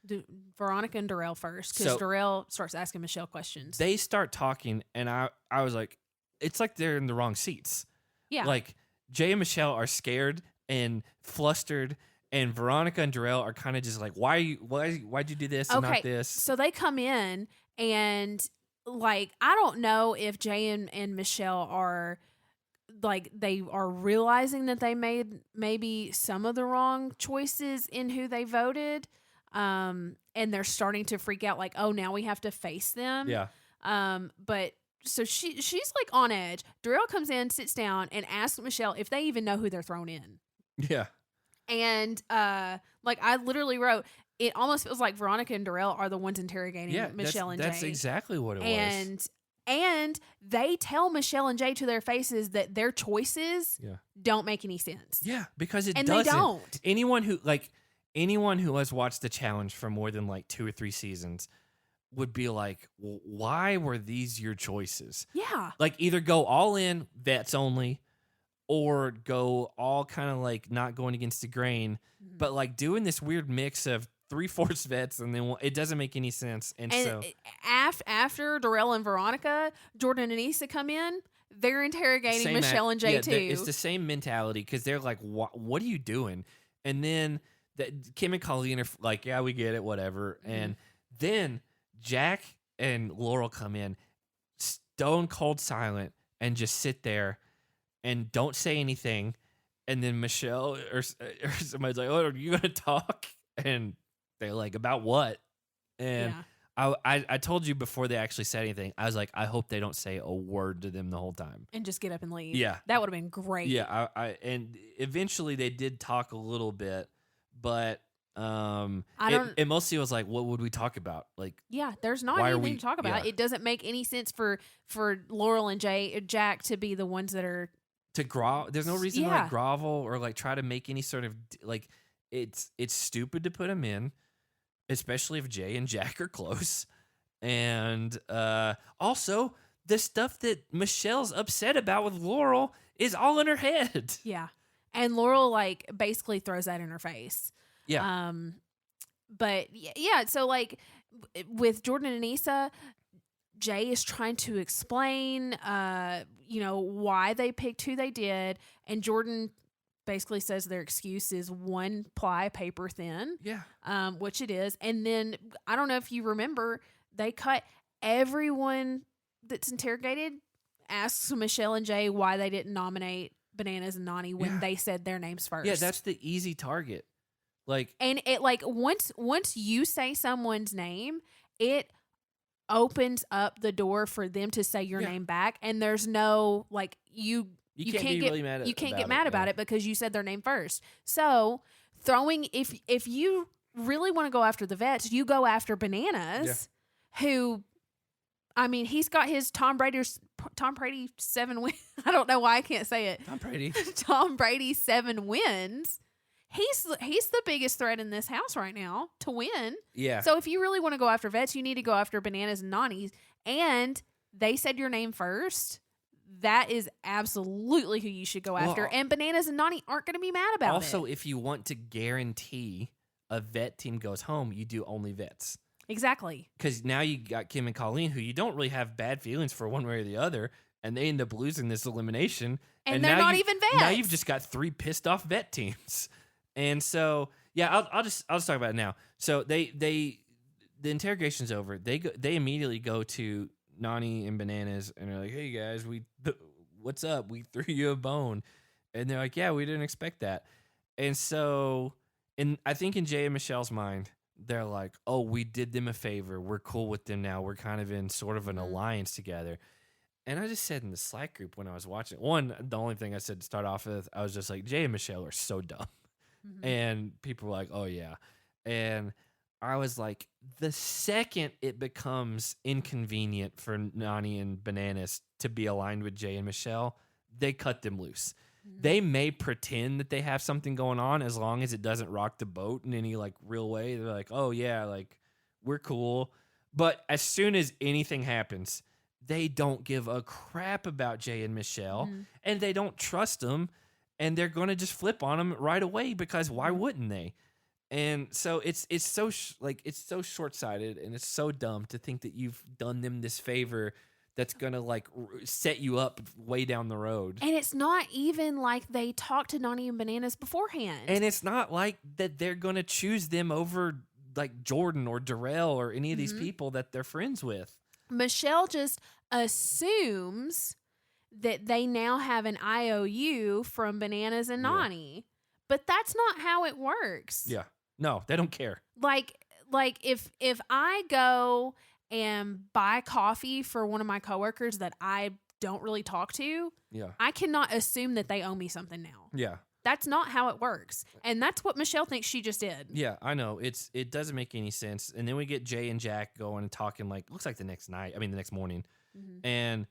B: Veronica and Darrell first, because Darrell starts asking Michelle questions.
A: They start talking, and I was like, it's like they're in the wrong seats.
B: Yeah.
A: Like, Jay and Michelle are scared and flustered, and Veronica and Darrell are kind of just like, why'd you do this and not this?
B: So they come in, and, like, I don't know if Jay and Michelle are, like, they are realizing that they made maybe some of the wrong choices in who they voted, and they're starting to freak out, like, oh, now we have to face them.
A: Yeah.
B: But so she's like on edge. Darrell comes in, sits down, and asks Michelle if they even know who they're thrown in.
A: Yeah.
B: And like, I literally wrote, it almost feels like Veronica and Darrell are the ones interrogating Michelle and Jay.
A: That's exactly what it was.
B: And they tell Michelle and Jay to their faces that their choices don't make any sense.
A: Yeah, because it
B: doesn't. And they don't.
A: Anyone who has watched the challenge for more than like 2 or 3 seasons would be like, well, why were these your choices?
B: Yeah.
A: Like, either go all in, vets only, or go all kind of like not going against the grain, but like doing this weird mix of 3/4 vets, and then it doesn't make any sense. And so
B: after Darrell and Veronica, Jordyn and Alyssa come in, they're interrogating Michelle and Jay too.
A: It's the same mentality, because they're like, what are you doing? And then Kim and Colleen are like, yeah, we get it, whatever. And then Jakk and Laurel come in, stone cold silent, and just sit there and don't say anything. And then Michelle or somebody's like, oh, are you going to talk? And they're like, about what? And I told you before they actually said anything, I was like, I hope they don't say a word to them the whole time.
B: And just get up and leave.
A: Yeah.
B: That would have been great.
A: Yeah. And eventually they did talk a little bit, but it mostly was like, what would we talk about? Like,
B: yeah, there's not anything to talk about. It doesn't make any sense for Laurel and Jakk to be the ones that are
A: to grovel. There's no reason to like grovel or like try to make any sort of like. It's stupid to put them in, especially if Jay and Jakk are close, and also the stuff that Michelle's upset about with Laurel is all in her head.
B: Yeah, and Laurel like basically throws that in her face.
A: Yeah.
B: But yeah, so like with Jordyn and Alyssa, Jay is trying to explain, why they picked who they did, and Jordyn basically says their excuse is 1 ply paper thin.
A: Yeah.
B: Which it is. And then I don't know if you remember, they cut everyone that's interrogated asks Michelle and Jay why they didn't nominate Bananas and Nany when they said their names first.
A: Yeah, that's the easy target. Like,
B: and it like once you say someone's name, it opens up the door for them to say your name back, and there's no like you can't get really mad get mad about it because you said their name first. So throwing if you really want to go after the vets, you go after Bananas, who, I mean, he's got his Tom Brady 7 wins. I don't know why I can't say it. Tom Brady 7 wins. He's the biggest threat in this house right now to win.
A: Yeah.
B: So if you really want to go after vets, you need to go after Bananas and Nany's. And they said your name first. That is absolutely who you should go after. And Bananas and Nany aren't going to be mad about it.
A: Also, if you want to guarantee a vet team goes home, you do only vets.
B: Exactly.
A: Because now you got Kim and Colleen, who you don't really have bad feelings for one way or the other, and they end up losing this elimination.
B: And they're not even vets.
A: Now you've just got 3 pissed off vet teams. And so, yeah, I'll just talk about it now. So the interrogation's over. They immediately go to Nany and Bananas and they're like, "Hey guys, what's up? We threw you a bone." And they're like, "Yeah, we didn't expect that." And so, I think in Jay and Michelle's mind, they're like, "Oh, we did them a favor. We're cool with them now. We're kind of in sort of an alliance together." And I just said in the Slack group when I was watching, the only thing I said to start off with, I was just like, Jay and Michelle are so dumb. Mm-hmm. And people were like, "Oh yeah." And I was like, the second it becomes inconvenient for Nany and Bananas to be aligned with Jay and Michelle, they cut them loose. Mm-hmm. They may pretend that they have something going on as long as it doesn't rock the boat in any like real way. They're like, "Oh yeah, like we're cool." But as soon as anything happens, they don't give a crap about Jay and Michelle, and they don't trust them. and they're going to just flip on them right away because why wouldn't they? And so it's so it's so short-sighted, and it's so dumb to think that you've done them this favor that's going to like set you up way down the road.
B: And it's not even like they talked to Nany and Bananas beforehand.
A: And it's not like that they're going to choose them over like Jordyn or Darrell or any of these people that they're friends with.
B: Michelle just assumes that they now have an IOU from Bananas and Nany. But that's not how it works.
A: Yeah. No, they don't care.
B: Like if I go and buy coffee for one of my coworkers that I don't really talk to, I cannot assume that they owe me something now.
A: Yeah.
B: That's not how it works. And that's what Michelle thinks she just did.
A: Yeah, I know. It doesn't make any sense. And then we get Jeyyy and Jakk going and talking like, looks like the next morning. And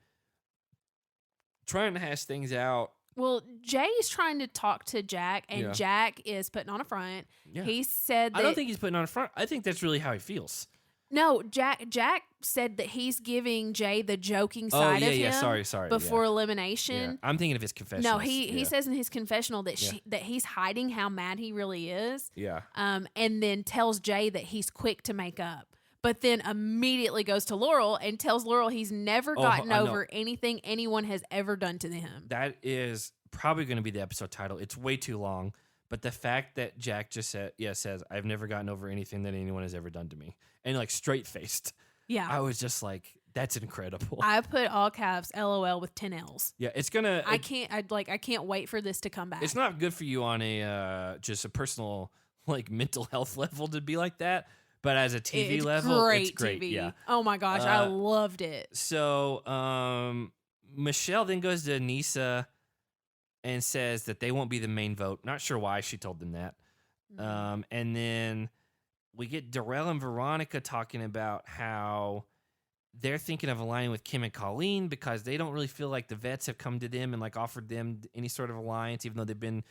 A: trying to hash things out.
B: Well, Jay's trying to talk to Jakk, and Jakk is putting on a front.
A: Yeah.
B: He said that...
A: I don't think he's putting on a front. I think that's really how he feels.
B: No, Jakk said that he's giving Jeyyy the joking side of him
A: sorry.
B: before elimination.
A: Yeah. I'm thinking of his confessional.
B: No, he says in his confessional that that he's hiding how mad he really is.
A: Yeah.
B: And then tells Jeyyy that he's quick to make up. But then immediately goes to Laurel and tells Laurel he's never gotten over anything anyone has ever done to him.
A: That is probably going to be the episode title. It's way too long. But the fact that Jakk just says, I've never gotten over anything that anyone has ever done to me. And like straight faced.
B: Yeah.
A: I was just like, that's incredible.
B: I put all caps LOL with 10 L's.
A: Yeah, it's going to...
B: I can't wait for this to come back.
A: It's not good for you on a just a personal like mental health level to be like that. But as a TV level, it's great.
B: TV.
A: Yeah.
B: Oh my gosh, I loved it.
A: So Michelle then goes to Anissa and says that they won't be the main vote. Not sure why she told them that. And then we get Darrell and Veronica talking about how they're thinking of aligning with Kim and Colleen because they don't really feel like the vets have come to them and like offered them any sort of alliance, even though they've been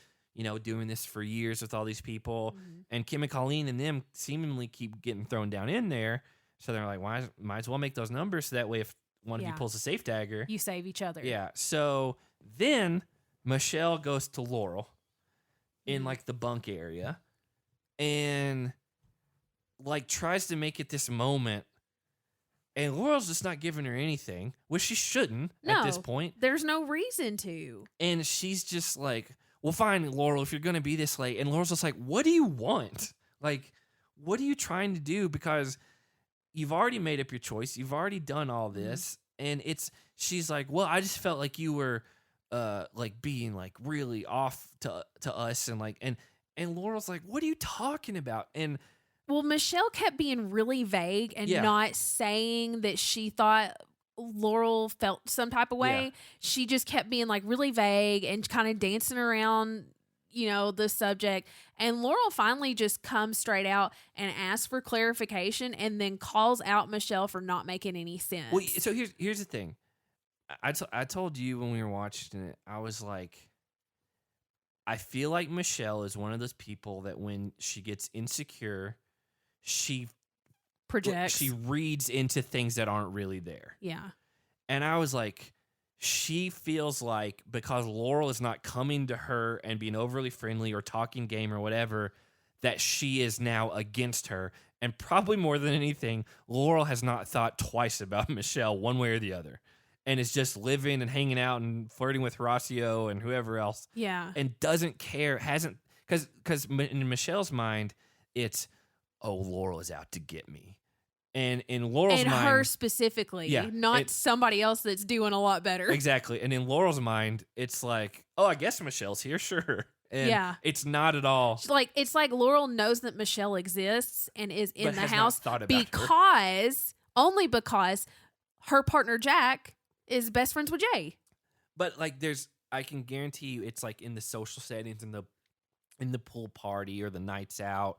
A: doing this for years with all these people. And Kim and Colleen and them seemingly keep getting thrown down in there. So they're like, might as well make those numbers so that way if one of you pulls a safe dagger,
B: you save each other.
A: Yeah. So then Michelle goes to Laurel in like the bunk area and like tries to make it this moment. And Laurel's just not giving her anything, which she shouldn't at this point.
B: There's no reason to.
A: And she's just like, well, fine, Laurel, if you're going to be this late. And Laurel's just like, what do you want? Like, what are you trying to do? Because you've already made up your choice. You've already done all this. And she's like, well, I just felt like you were like being like really off to us. And like, and Laurel's like, what are you talking about? And
B: well, Michelle kept being really vague and not saying that she thought Laurel felt some type of way. Yeah. She just kept being like really vague and kind of dancing around, the subject. And Laurel finally just comes straight out and asks for clarification and then calls out Michelle for not making any sense.
A: Well, so here's the thing. I told you when we were watching it, I was like, I feel like Michelle is one of those people that when she gets insecure, she projects. She reads into things that aren't really there.
B: Yeah.
A: And I was like, she feels like because Laurel is not coming to her and being overly friendly or talking game or whatever, that she is now against her. And probably more than anything, Laurel has not thought twice about Michelle one way or the other. And is just living and hanging out and flirting with Horacio and whoever else.
B: Yeah.
A: And doesn't care, because in Michelle's mind, it's, oh, Laurel is out to get me. And in Laurel's mind...
B: And her specifically, not somebody else that's doing a lot better.
A: Exactly. And in Laurel's mind, it's like, oh, I guess Michelle's here, sure. And it's not at all.
B: It's like Laurel knows that Michelle exists and is in the house only because her partner Jakk is best friends with Jeyyy.
A: But like I can guarantee you it's like in the social settings, in the pool party or the nights out,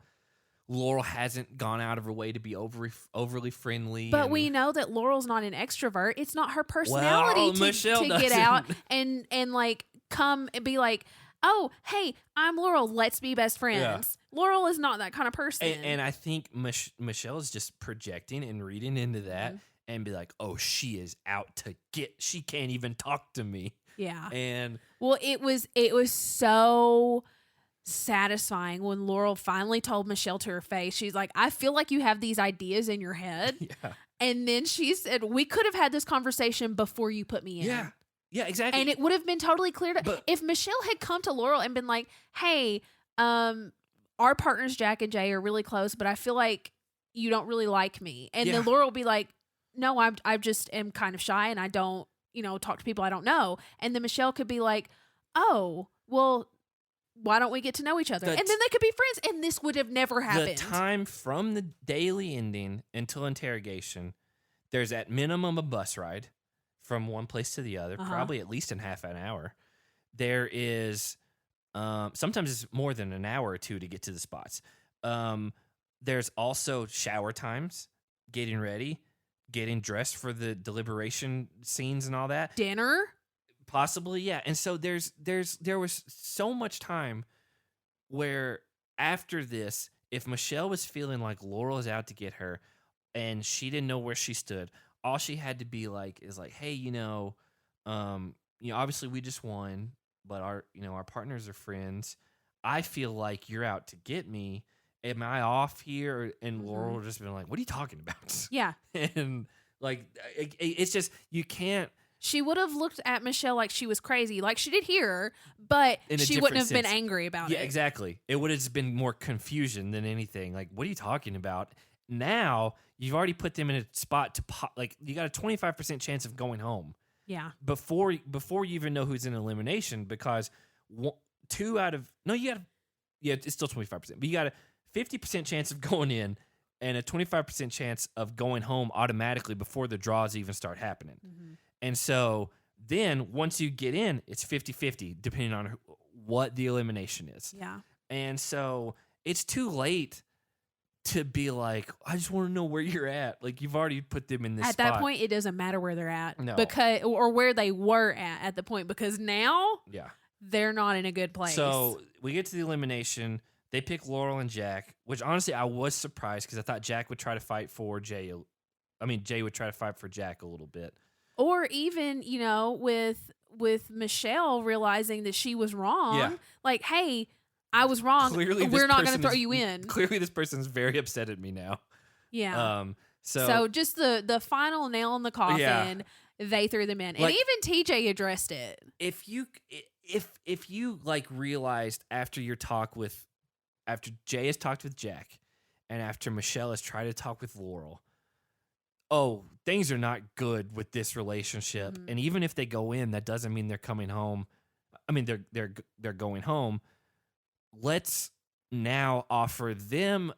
A: Laurel hasn't gone out of her way to be overly friendly.
B: But we know that Laurel's not an extrovert. It's not her personality to get out and like come and be like, oh, hey, I'm Laurel. Let's be best friends. Yeah. Laurel is not that kind of person.
A: And I think Michelle is just projecting and reading into that and be like, oh, she is out to get. She can't even talk to me.
B: Yeah.
A: And
B: well, it was so satisfying when Laurel finally told Michelle to her face. She's like, I feel like you have these ideas in your head.
A: yeah.
B: And then she said, we could have had this conversation before you put me in.
A: Yeah. Yeah, exactly.
B: And it would have been totally clear to if Michelle had come to Laurel and been like, hey, our partners Jakk and Jeyyy are really close, but I feel like you don't really like me. And then Laurel will be like, no, I just am kind of shy and I don't, talk to people I don't know. And then Michelle could be like, oh, well, why don't we get to know each other? And then they could be friends. And this would have never happened.
A: The time from the daily ending until interrogation, there's at minimum a bus ride from one place to the other, probably at least in half an hour. There is, sometimes it's more than an hour or two to get to the spots. There's also shower times, getting ready, getting dressed for the deliberation scenes and all that.
B: Dinner?
A: Possibly, yeah. And so there was so much time where after this, if Michelle was feeling like Laurel is out to get her and she didn't know where she stood, all she had to be like is like, hey, obviously we just won, but our partners are friends. I feel like you're out to get me. Am I off here? And Laurel just been like, what are you talking about?
B: Yeah.
A: And like, it's just, you can't.
B: She would have looked at Michelle like she was crazy, like she did here, but she wouldn't have been angry about it.
A: Yeah, exactly. It would have just been more confusion than anything. Like, what are you talking about? Now, you've already put them in a spot to pop. Like, you got a 25% chance of going home.
B: Yeah.
A: Before you even know who's in elimination, because it's still 25%, but you got a 50% chance of going in and a 25% chance of going home automatically before the draws even start happening. Mm-hmm. And so then once you get in, it's 50-50 depending on what the elimination is.
B: Yeah.
A: And so it's too late to be like, I just want to know where you're at. Like, you've already put them in this spot.
B: At that point, it doesn't matter where they're at.
A: No.
B: Or where they were at the point, because now they're not in a good place.
A: So we get to the elimination. They pick Laurel and Jakk, which honestly I was surprised because I thought Jakk would try to fight for Jeyyy. Jeyyy would try to fight for Jakk a little bit.
B: Or even, with Michelle realizing that she was wrong. Yeah. Like, hey, I was wrong. Clearly, we're not going to throw you in.
A: Clearly, this person's very upset at me now.
B: Yeah. So just the final nail in the coffin, they threw them in. Like, and even TJ addressed it.
A: If you like realized after Jeyyy has talked with Jakk and after Michelle has tried to talk with Laurel, things are not good with this relationship. Mm-hmm. And even if they go in, that doesn't mean they're coming home. I mean, they're going home. Let's now offer them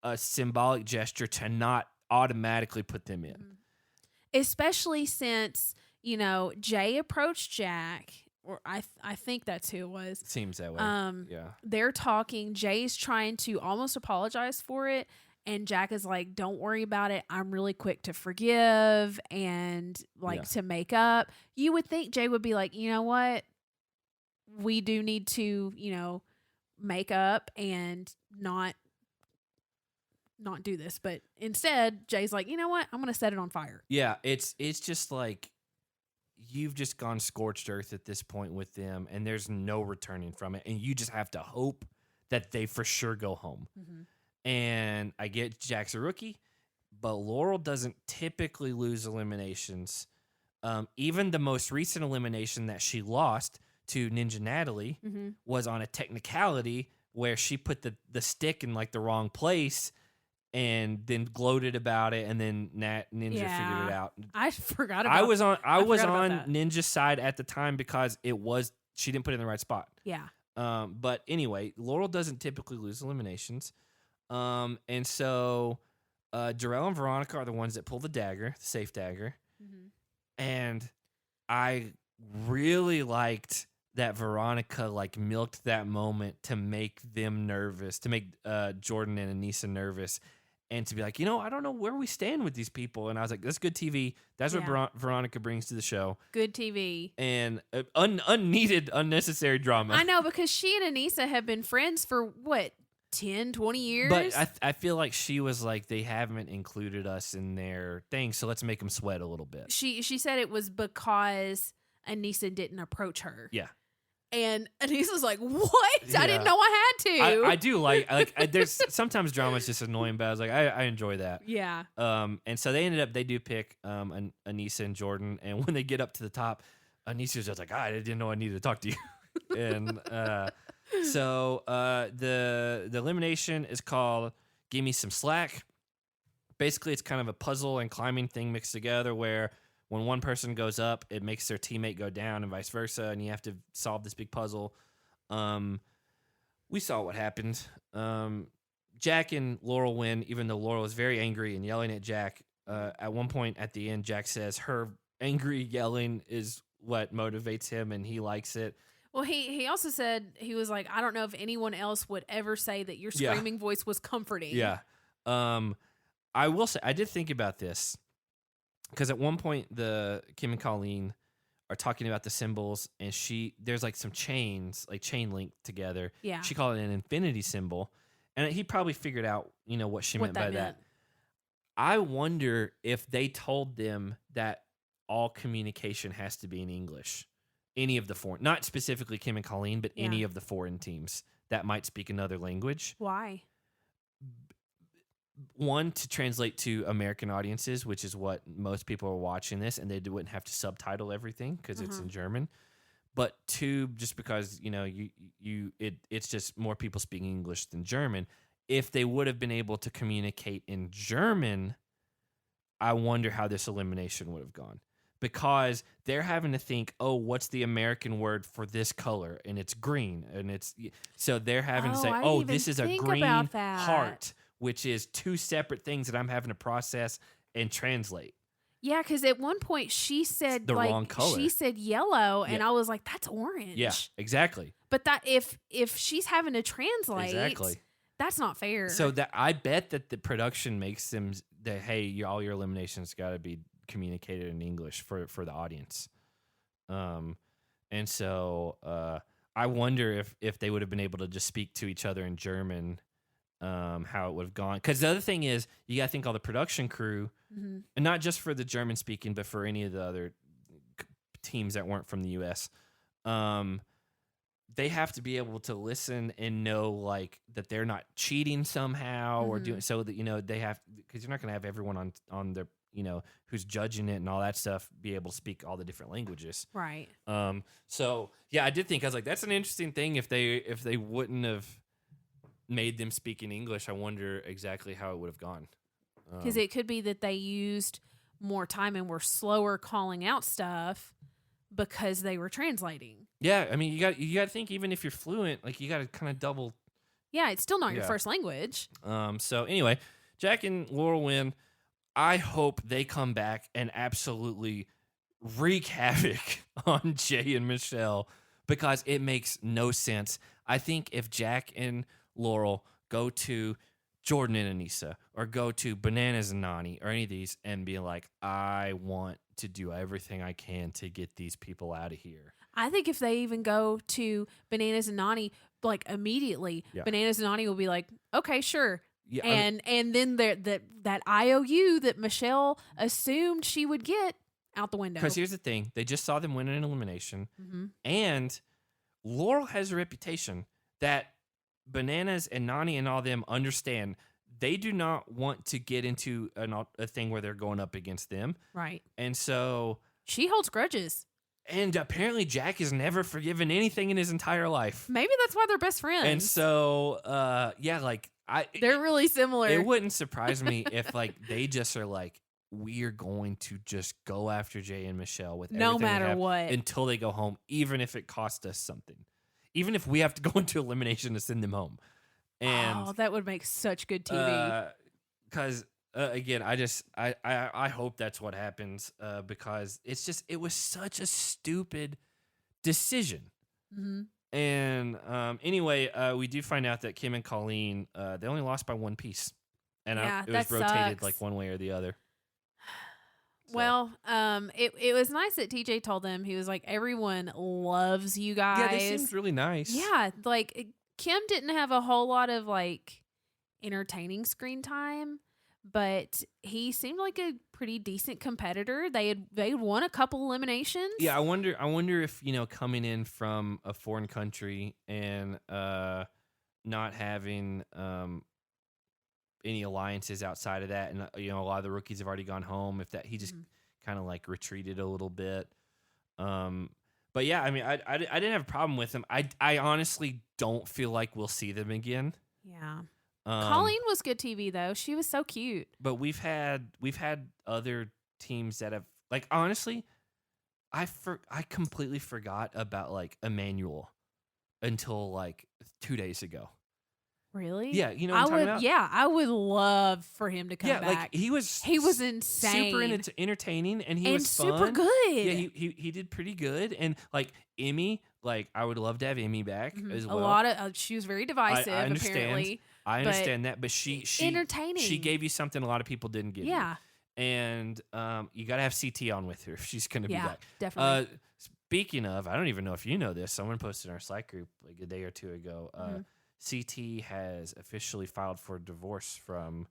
A: a symbolic gesture to not automatically put them in. Mm-hmm.
B: Especially since, Jeyyy approached Jakk, or I think that's who it was.
A: Seems that way. Yeah.
B: They're talking. Jay's trying to almost apologize for it. And Jakk is like, don't worry about it. I'm really quick to forgive and to make up. You would think Jeyyy would be like, you know what? We do need to, make up and not do this. But instead, Jay's like, you know what? I'm going to set it on fire.
A: Yeah, it's just like you've just gone scorched earth at this point with them, and there's no returning from it. And you just have to hope that they for sure go home. Mm-hmm. And I get Jack's a rookie, but Laurel doesn't typically lose eliminations. Even the most recent elimination that she lost to Ninja Natalie was on a technicality where she put the stick in like the wrong place and then gloated about it, and then Ninja figured it out.
B: I forgot about.
A: I was on Ninja's side at the time because she didn't put it in the right spot.
B: Yeah.
A: But anyway, Laurel doesn't typically lose eliminations. And so Darrell and Veronica are the ones that pull the dagger, the safe dagger. Mm-hmm. And I really liked that Veronica milked that moment to make them nervous, to make Jordyn and Anissa nervous, and to be like, I don't know where we stand with these people. And I was like, that's good TV. That's what Veronica brings to the show.
B: Good TV.
A: And unneeded, unnecessary drama.
B: I know, because she and Anissa have been friends for what? 10, 20 years?
A: But I feel like she was like, they haven't included us in their thing, so let's make them sweat a little bit.
B: She said it was because Anissa didn't approach her.
A: Yeah.
B: And Anissa's like, what? Yeah. I didn't know I had to.
A: I do there's sometimes drama is just annoying, but I was like, I enjoy that.
B: Yeah.
A: And so they do pick Anissa and Jordyn, and when they get up to the top, Anissa's just like, I didn't know I needed to talk to you. And so the elimination is called Give Me Some Slack. Basically, it's kind of a puzzle and climbing thing mixed together where when one person goes up, it makes their teammate go down and vice versa, and you have to solve this big puzzle. We saw what happened. Jakk and Laurel win, even though Laurel is very angry and yelling at Jakk. At one point at the end, Jakk says her angry yelling is what motivates him, and he likes it.
B: Well, he also said, he was like, I don't know if anyone else would ever say that your screaming voice was comforting.
A: Yeah. I will say, I did think about this, because at one point, Kim and Colleen are talking about the symbols, and there's like some chains, like chain linked together.
B: Yeah.
A: She called it an infinity symbol, and he probably figured out, what she meant by that. I wonder if they told them that all communication has to be in English. Any of the foreign, not specifically Kim and Colleen, but any of the foreign teams that might speak another language.
B: Why?
A: One, to translate to American audiences, which is what most people are watching this, and they wouldn't have to subtitle everything because it's in German. But two, just because it's just more people speaking English than German. If they would have been able to communicate in German, I wonder how this elimination would have gone. Because they're having to think, oh, what's the American word for this color? And it's green. And so they're having to say, oh, this is a green heart, which is two separate things that I'm having to process and translate.
B: Yeah, because at one point she said
A: the wrong color.
B: She said yellow, and I was like, that's orange.
A: Yeah, exactly.
B: But that if she's having to translate, that's not fair.
A: So that I bet that the production makes them that, hey, all your eliminations got to be communicated in English for the audience. And so I wonder if they would have been able to just speak to each other in German, how it would have gone. Because the other thing is, you got to think all the production crew, and not just for the German speaking, but for any of the other teams that weren't from the U.S., they have to be able to listen and know like that they're not cheating somehow or doing so that they have, because you're not going to have everyone on their who's judging it and all that stuff be able to speak all the different languages.
B: Right.
A: So yeah, I did think, I was like, that's an interesting thing. If they wouldn't have made them speak in English, I wonder exactly how it would have gone.
B: Because it could be that they used more time and were slower calling out stuff because they were translating.
A: Yeah, I mean, you got to think, even if you're fluent, like you got to kind of double.
B: Yeah, it's still not your first language.
A: So anyway, Jakk and Laurel win. I hope they come back and absolutely wreak havoc on Jeyyy and Michelle, because it makes no sense. I think if Jakk and Laurel go to Jordyn and Anissa, or go to Bananas and Nany, or any of these, and be like, I want to do everything I can to get these people out of here.
B: I think if they even go to Bananas and Nany, like immediately, Bananas and Nany will be like, okay, sure. Yeah, and then that IOU that Michelle assumed she would get out the window.
A: Because here's the thing. They just saw them win an elimination. And Laurel has a reputation that Bananas and Nany and all them understand. They do not want to get into a thing where they're going up against them.
B: Right.
A: And so
B: she holds grudges.
A: And apparently Jakk has never forgiven anything in his entire life.
B: Maybe that's why they're best friends.
A: And so,
B: they're really similar.
A: It wouldn't surprise me if they just are like, we are going to just go after Jeyyy and Michelle with
B: no matter what
A: until they go home, even if it costs us something, even if we have to go into elimination to send them home. And
B: that would make such good TV.
A: Because again, I hope that's what happens, because it was such a stupid decision. And anyway, we do find out that Kim and Colleen, they only lost by one piece. And it was rotated like one way or the other. So.
B: Well, it was nice that TJ told them, he was like, everyone loves you guys.
A: Yeah, they seemed really nice.
B: Yeah, like Kim didn't have a whole lot of like entertaining screen time, but he seemed like a pretty decent competitor. They won a couple eliminations.
A: Yeah, I wonder if, coming in from a foreign country and not having any alliances outside of that, and a lot of the rookies have already gone home, if that he just kind of like retreated a little bit. But yeah, I mean, I didn't have a problem with him. I honestly don't feel like we'll see them again.
B: Yeah. Colleen was good TV though. She was so cute.
A: But we've had other teams that have, like, honestly, I completely forgot about like Emmanuel until like 2 days ago.
B: Really?
A: Yeah, you know what I'm talking about?
B: Yeah, I would love for him to come back.
A: Like he was
B: insane,
A: super entertaining, and he was
B: super
A: fun.
B: good.
A: Yeah, he did pretty good, and like Emmy, like I would love to have Emmy back as well.
B: A lot of she was very divisive.
A: I understand.
B: Apparently,
A: I understand that, but she
B: entertaining.
A: She gave you something a lot of people didn't give.
B: Yeah,
A: you. And you got to have CT on with her if she's going to be back.
B: Definitely.
A: Speaking of, I don't even know if you know this. Someone posted in our Slack group like a day or two ago. CT has officially filed for divorce from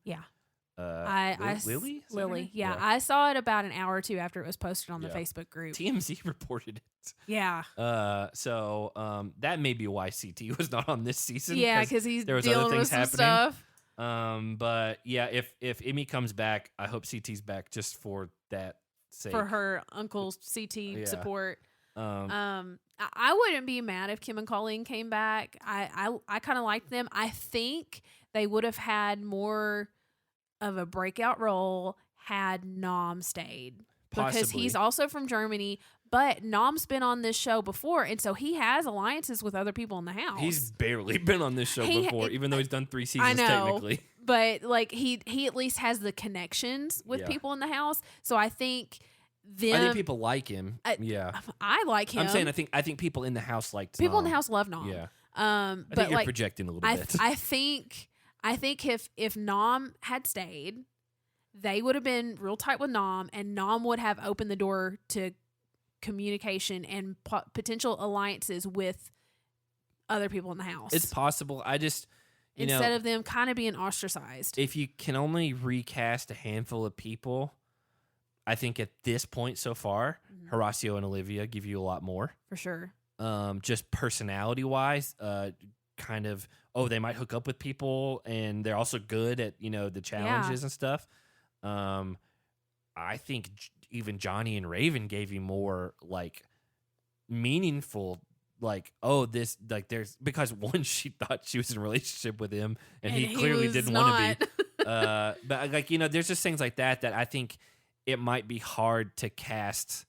A: Lily?
B: Lily. Yeah, I saw it about an hour or two after it was posted on the Facebook group.
A: TMZ reported it.
B: Yeah.
A: So that may be why CT was not on this season.
B: Yeah, because there was dealing other things with some
A: happening.
B: Stuff.
A: But yeah, if Emmy comes back, I hope CT's back just for that sake.
B: For her uncle's CT support. I wouldn't be mad if Kim and Colleen came back. I kind of liked them. I think they would have had more of a breakout role had Nom stayed.
A: Possibly.
B: Because he's also from Germany, but Nom's been on this show before, and so he has alliances with other people in the house.
A: He's barely been on this show before, even though he's done 3 seasons
B: I know,
A: technically.
B: But like he at least has the connections with people in the house. So I think
A: I think people like him.
B: I like him.
A: I'm saying I think people in the house liked
B: people
A: Nom.
B: in the house love Nom.
A: Yeah.
B: I
A: think
B: but
A: you're
B: like,
A: projecting a little bit.
B: I think if Nom had stayed, they would have been real tight with Nom, and Nom would have opened the door to communication and potential alliances with other people in the house.
A: It's possible. I just
B: instead of them kind of being ostracized.
A: If you can only recast a handful of people, I think at this point so far, Horacio and Olivia give you a lot more.
B: For sure.
A: Just personality-wise, kind of, they might hook up with people, and they're also good at, the challenges and stuff. I think even Johnny and Raven gave you more, like, meaningful, like, there's, because one, she thought she was in a relationship with him, and he clearly didn't want to be. But, like, there's just things like that I think it might be hard to cast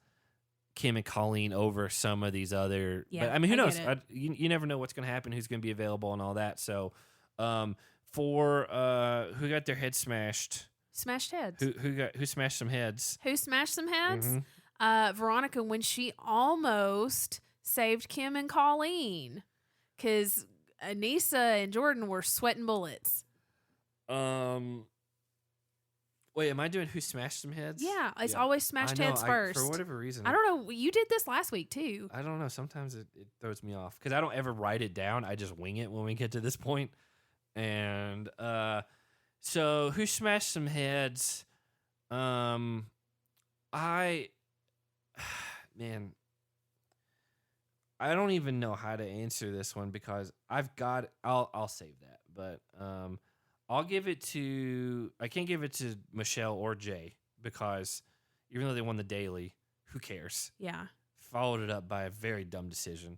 A: Kim and Colleen over some of these other.
B: Yeah,
A: but, I mean, who knows? You never know what's going to happen, who's going to be available, and all that. So, for who got their heads smashed?
B: Smashed heads.
A: Who smashed some heads?
B: Who smashed some heads? Veronica, when she almost saved Kim and Colleen, because Anissa and Jordyn were sweating bullets.
A: Wait, am I doing who smashed some heads?
B: Yeah, it's always smashed heads first.
A: For whatever reason.
B: I don't know. You did this last week, too.
A: I don't know. Sometimes it throws me off because I don't ever write it down. I just wing it when we get to this point. And so who smashed some heads? Man, I don't even know how to answer this one because I'll save that. But I can't give it to Michelle or Jeyyy because even though they won the daily, who cares?
B: Yeah.
A: Followed it up by a very dumb decision.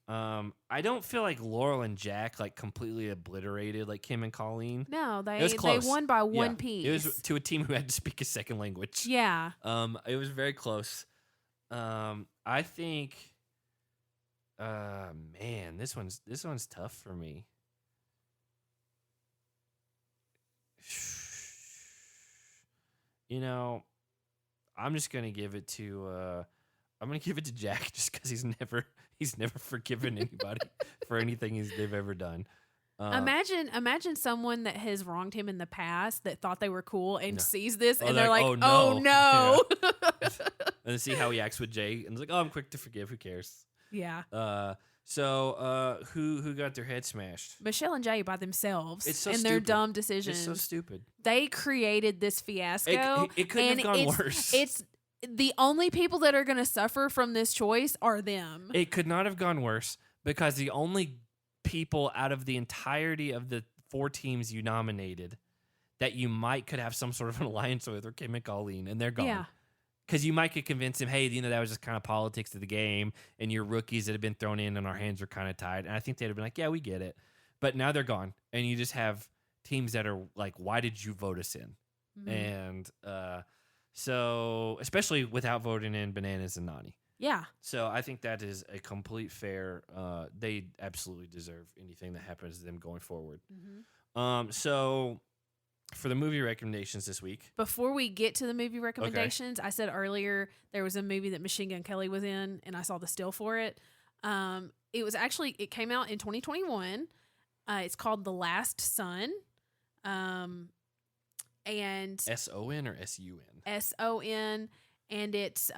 A: I don't feel like Laurel and Jakk like completely obliterated like Kim and Colleen.
B: No, they
A: close.
B: won by one piece.
A: It was to a team who had to speak a second language.
B: Yeah.
A: It was very close. I think man, this one's tough for me. I'm just gonna give it to Jakk just because he's never forgiven anybody for anything they've ever done.
B: Imagine someone that has wronged him in the past that thought they were cool and sees this and
A: they're
B: they're like,
A: oh no.
B: Yeah.
A: And then see how he acts with Jeyyy and it's like, I'm quick to forgive. Who cares?
B: Yeah.
A: So, who got their head smashed?
B: Michelle and Jeyyy by themselves
A: It's so
B: and
A: stupid.
B: their dumb decisions.
A: It's so stupid.
B: They created this fiasco.
A: It couldn't have gone worse.
B: It's the only people that are going to suffer from this choice are them.
A: It could not have gone worse because the only people out of the entirety of the 4 teams you nominated that you could have some sort of an alliance with are Kim and Colleen, and they're gone.
B: Yeah.
A: Because you might could convince him, hey, that was just kind of politics of the game, and you're rookies that have been thrown in, and our hands are kind of tied. And I think they'd have been like, yeah, we get it. But now they're gone, and you just have teams that are like, why did you vote us in?
B: Mm-hmm.
A: And so, especially without voting in Bananas and Nani.
B: Yeah.
A: So I think that is a complete fair. They absolutely deserve anything that happens to them going forward.
B: Mm-hmm.
A: So for the movie recommendations this week.
B: Before we get to the movie recommendations, I said earlier there was a movie that Machine Gun Kelly was in, and I saw the still for it. It came out in 2021. It's called The Last Son. And
A: S-O-N or S-U-N?
B: S-O-N. And it's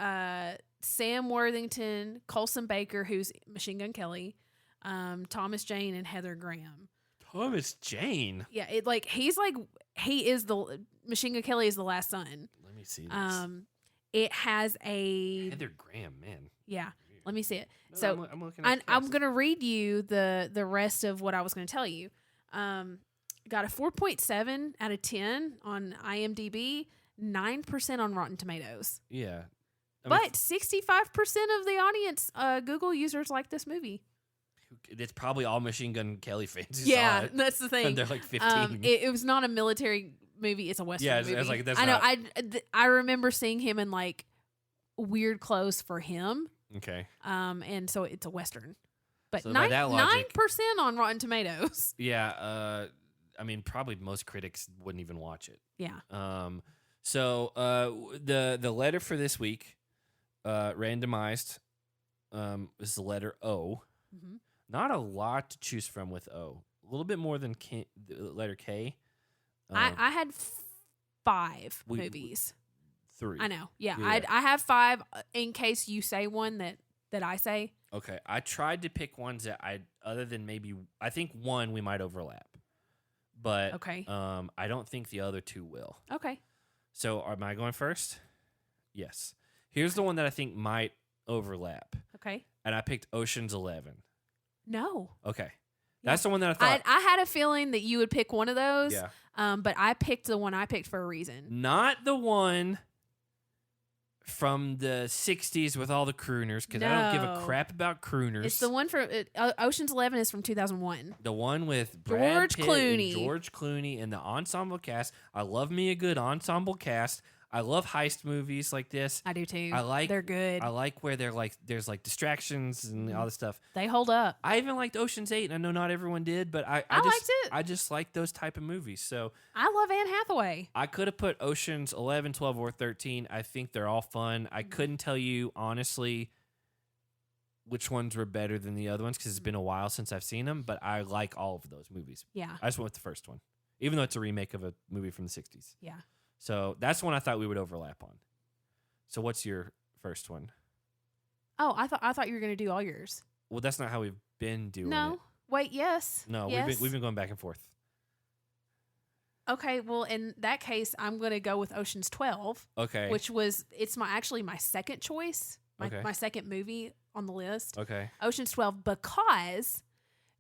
B: Sam Worthington, Colson Baker, who's Machine Gun Kelly, Thomas Jane, and Heather Graham.
A: Thomas Jane?
B: Yeah, he is the Machine Gun Kelly is the last son.
A: Let me see this.
B: It has a
A: Heather Graham, man.
B: Yeah, let me see it.
A: No,
B: So
A: I'm looking at
B: I'm going to read you the rest of what I was going to tell you. Got a 4.7 out of 10 on IMDb, 9% on Rotten Tomatoes.
A: Yeah.
B: But 65% of the audience, Google users, like this movie.
A: It's probably all Machine Gun Kelly fans.
B: Yeah,
A: saw it.
B: that's the thing.
A: And they're like 15.
B: It was not a military movie; it's a western movie.
A: Yeah, it's like that's
B: I know.
A: not...
B: I remember seeing him in like weird clothes for him.
A: Okay.
B: And so it's a western. But
A: So by that logic-
B: 9% on Rotten Tomatoes.
A: Yeah. I mean, probably most critics wouldn't even watch it.
B: Yeah.
A: So the letter for this week, randomized, is the letter O.
B: Mm-hmm.
A: Not a lot to choose from with O. A little bit more than the letter K.
B: I had 5 movies.
A: 3.
B: I know. Yeah.
A: Yeah.
B: I have 5 in case you say one that I say.
A: Okay. I tried to pick ones that other than maybe, I think one we might overlap. But
B: Okay.
A: I don't think the other 2 will.
B: Okay.
A: So am I going first? Yes. Here's the one that I think might overlap.
B: Okay.
A: And I picked Ocean's 11.
B: No.
A: Okay. That's the one that I thought.
B: I had a feeling that you would pick one of those.
A: Yeah.
B: But I picked the one I picked for a reason.
A: Not the one from the 60s with all the crooners, because I don't give a crap about crooners.
B: It's the one for Ocean's 11 is from 2001.
A: The one with Brad
B: George
A: Pitt
B: Clooney.
A: and George Clooney and the ensemble cast. I love me a good ensemble cast. I love heist movies like this.
B: I do too.
A: They're
B: good.
A: I like where there's like distractions and all this stuff.
B: They hold up.
A: I even liked Ocean's 8, and I know not everyone did, but I
B: liked
A: just
B: it.
A: I just like those type of movies. So
B: I love Anne Hathaway.
A: I could have put Ocean's 11, 12, or 13. I think they're all fun. I couldn't tell you honestly which ones were better than the other ones because it's been a while since I've seen them, but I like all of those movies.
B: Yeah.
A: I just went with the first one, even though it's a remake of a movie from the 60s.
B: Yeah.
A: So that's one I thought we would overlap on. So what's your first one?
B: Oh, I thought you were going to do all yours.
A: Well, that's not how we've been doing it.
B: No. Wait, yes.
A: No,
B: yes.
A: we've been going back and forth.
B: Okay, well, in that case, I'm going to go with Ocean's 12.
A: Okay.
B: Which it's my second choice, my second movie on the list.
A: Okay.
B: Ocean's 12 because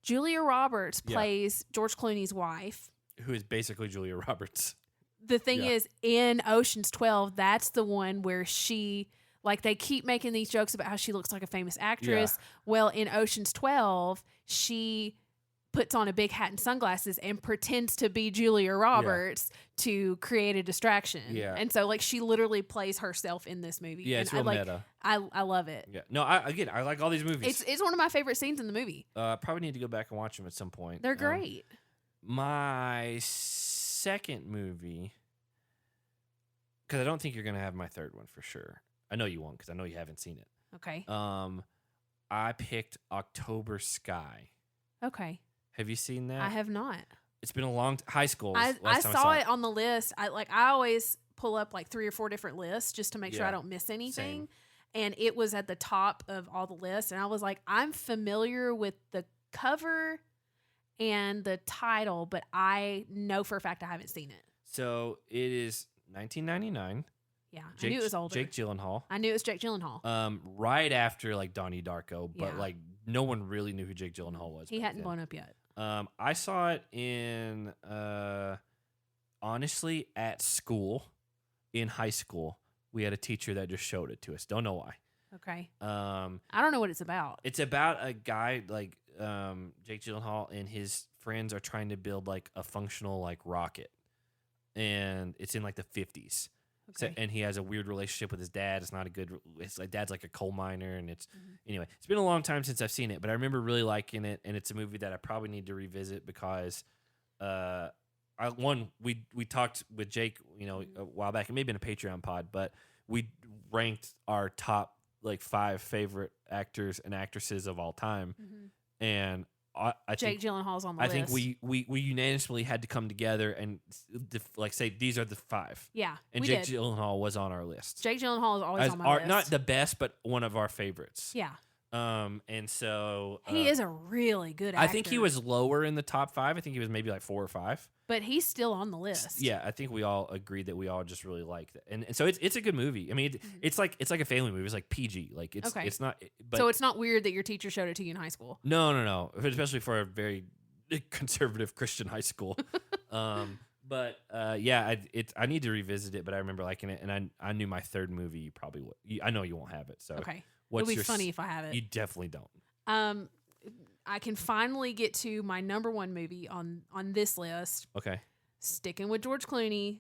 B: Julia Roberts plays George Clooney's wife.
A: Who is basically Julia Roberts.
B: The thing is, in Ocean's 12, that's the one where she, like, they keep making these jokes about how she looks like a famous actress. Yeah. Well, in Ocean's 12, she puts on a big hat and sunglasses and pretends to be Julia Roberts to create a distraction. Yeah. And so, like, she literally plays herself in this movie.
A: Yeah, it's real meta.
B: I love it.
A: Yeah. No, I like all these movies.
B: It's one of my favorite scenes in the movie.
A: Probably need to go back and watch them at some point.
B: They're great.
A: My second movie, because I don't think you're going to have my third one for sure. I know you won't because I know you haven't seen it.
B: Okay.
A: I picked October Sky.
B: Okay.
A: Have you seen that?
B: I have not.
A: It's been a long high school.
B: I saw it on the list. I always pull up like 3 or 4 different lists just to make sure I don't miss anything.
A: Same.
B: and it was at the top of all the lists. And I was like, I'm familiar with the cover and the title, but I know for a fact I haven't seen it.
A: So it is 1999.
B: Yeah, I knew it was older.
A: Jake Gyllenhaal.
B: I knew it was Jake Gyllenhaal.
A: Right after like Donnie Darko, but
B: Yeah.
A: like no one really knew who Jake Gyllenhaal was.
B: He hadn't blown up yet.
A: I saw it in honestly at school, in high school. We had a teacher that just showed it to us. Don't know why.
B: Okay.
A: I
B: don't know what it's about.
A: It's about a guy like Jake Gyllenhaal and his friends are trying to build like a functional like rocket, and it's in like the 50s.
B: Okay.
A: So, and he has a weird relationship with his dad. It's not a good. It's like dad's like a coal miner, and it's anyway. It's been a long time since I've seen it, but I remember really liking it, and it's a movie that I probably need to revisit because, we talked with Jake, a while back, and maybe in a Patreon pod, but we ranked our top like 5 favorite actors and actresses of all time, and I
B: Jake
A: think
B: Gyllenhaal's on the
A: I
B: list.
A: think we unanimously had to come together and like say these are the 5.
B: Yeah,
A: and
B: we
A: Jake
B: did.
A: Gyllenhaal was on our list.
B: Jake Gyllenhaal is always on my list.
A: Not the best, but one of our favorites.
B: Yeah.
A: And so
B: He is a really good actor.
A: I think he was lower in the top 5. I think he was maybe like 4 or 5.
B: But he's still on the list.
A: Yeah, I think we all agreed that we all just really liked it, and so it's a good movie. I mean, it's like a family movie. It's like PG. Like it's
B: Okay.
A: it's not. But
B: So it's not weird that your teacher showed it to you in high school.
A: No, especially for a very conservative Christian high school. But I need to revisit it. But I remember liking it, and I knew my third movie. You probably would. I know you won't have it. So
B: Okay,
A: what's
B: it'll be
A: your
B: funny if I have it.
A: You definitely don't.
B: I can finally get to my number 1 movie on this list.
A: Okay.
B: Sticking with George Clooney.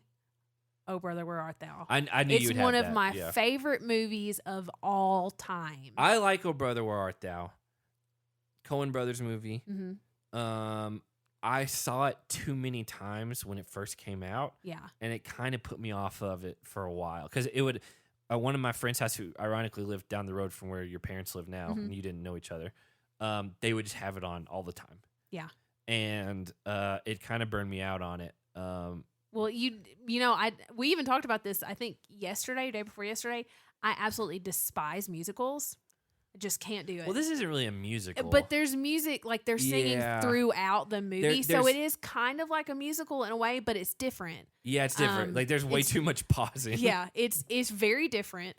B: Oh brother, where art thou?
A: I knew
B: it's
A: you'd
B: one
A: have
B: of
A: that.
B: my
A: Yeah.
B: favorite movies of all time.
A: I like Oh Brother, Where Art Thou? Coen Brothers movie. I saw it too many times when it first came out.
B: Yeah.
A: And it kind of put me off of it for a while. Because it would, one of my friends' house, who ironically lived down the road from where your parents live now, and you didn't know each other, they would just have it on all the time.
B: Yeah.
A: And it kind of burned me out on it.
B: Well, we even talked about this, I think yesterday, day before yesterday. I absolutely despise musicals. I just can't do it.
A: Well, this isn't really a musical.
B: But there's music, like they're singing
A: Yeah.
B: throughout the movie. So
A: there's-
B: it is kind of like a musical in a way, but it's different.
A: Yeah, it's different. Like there's way too much pausing.
B: Yeah, it's very different.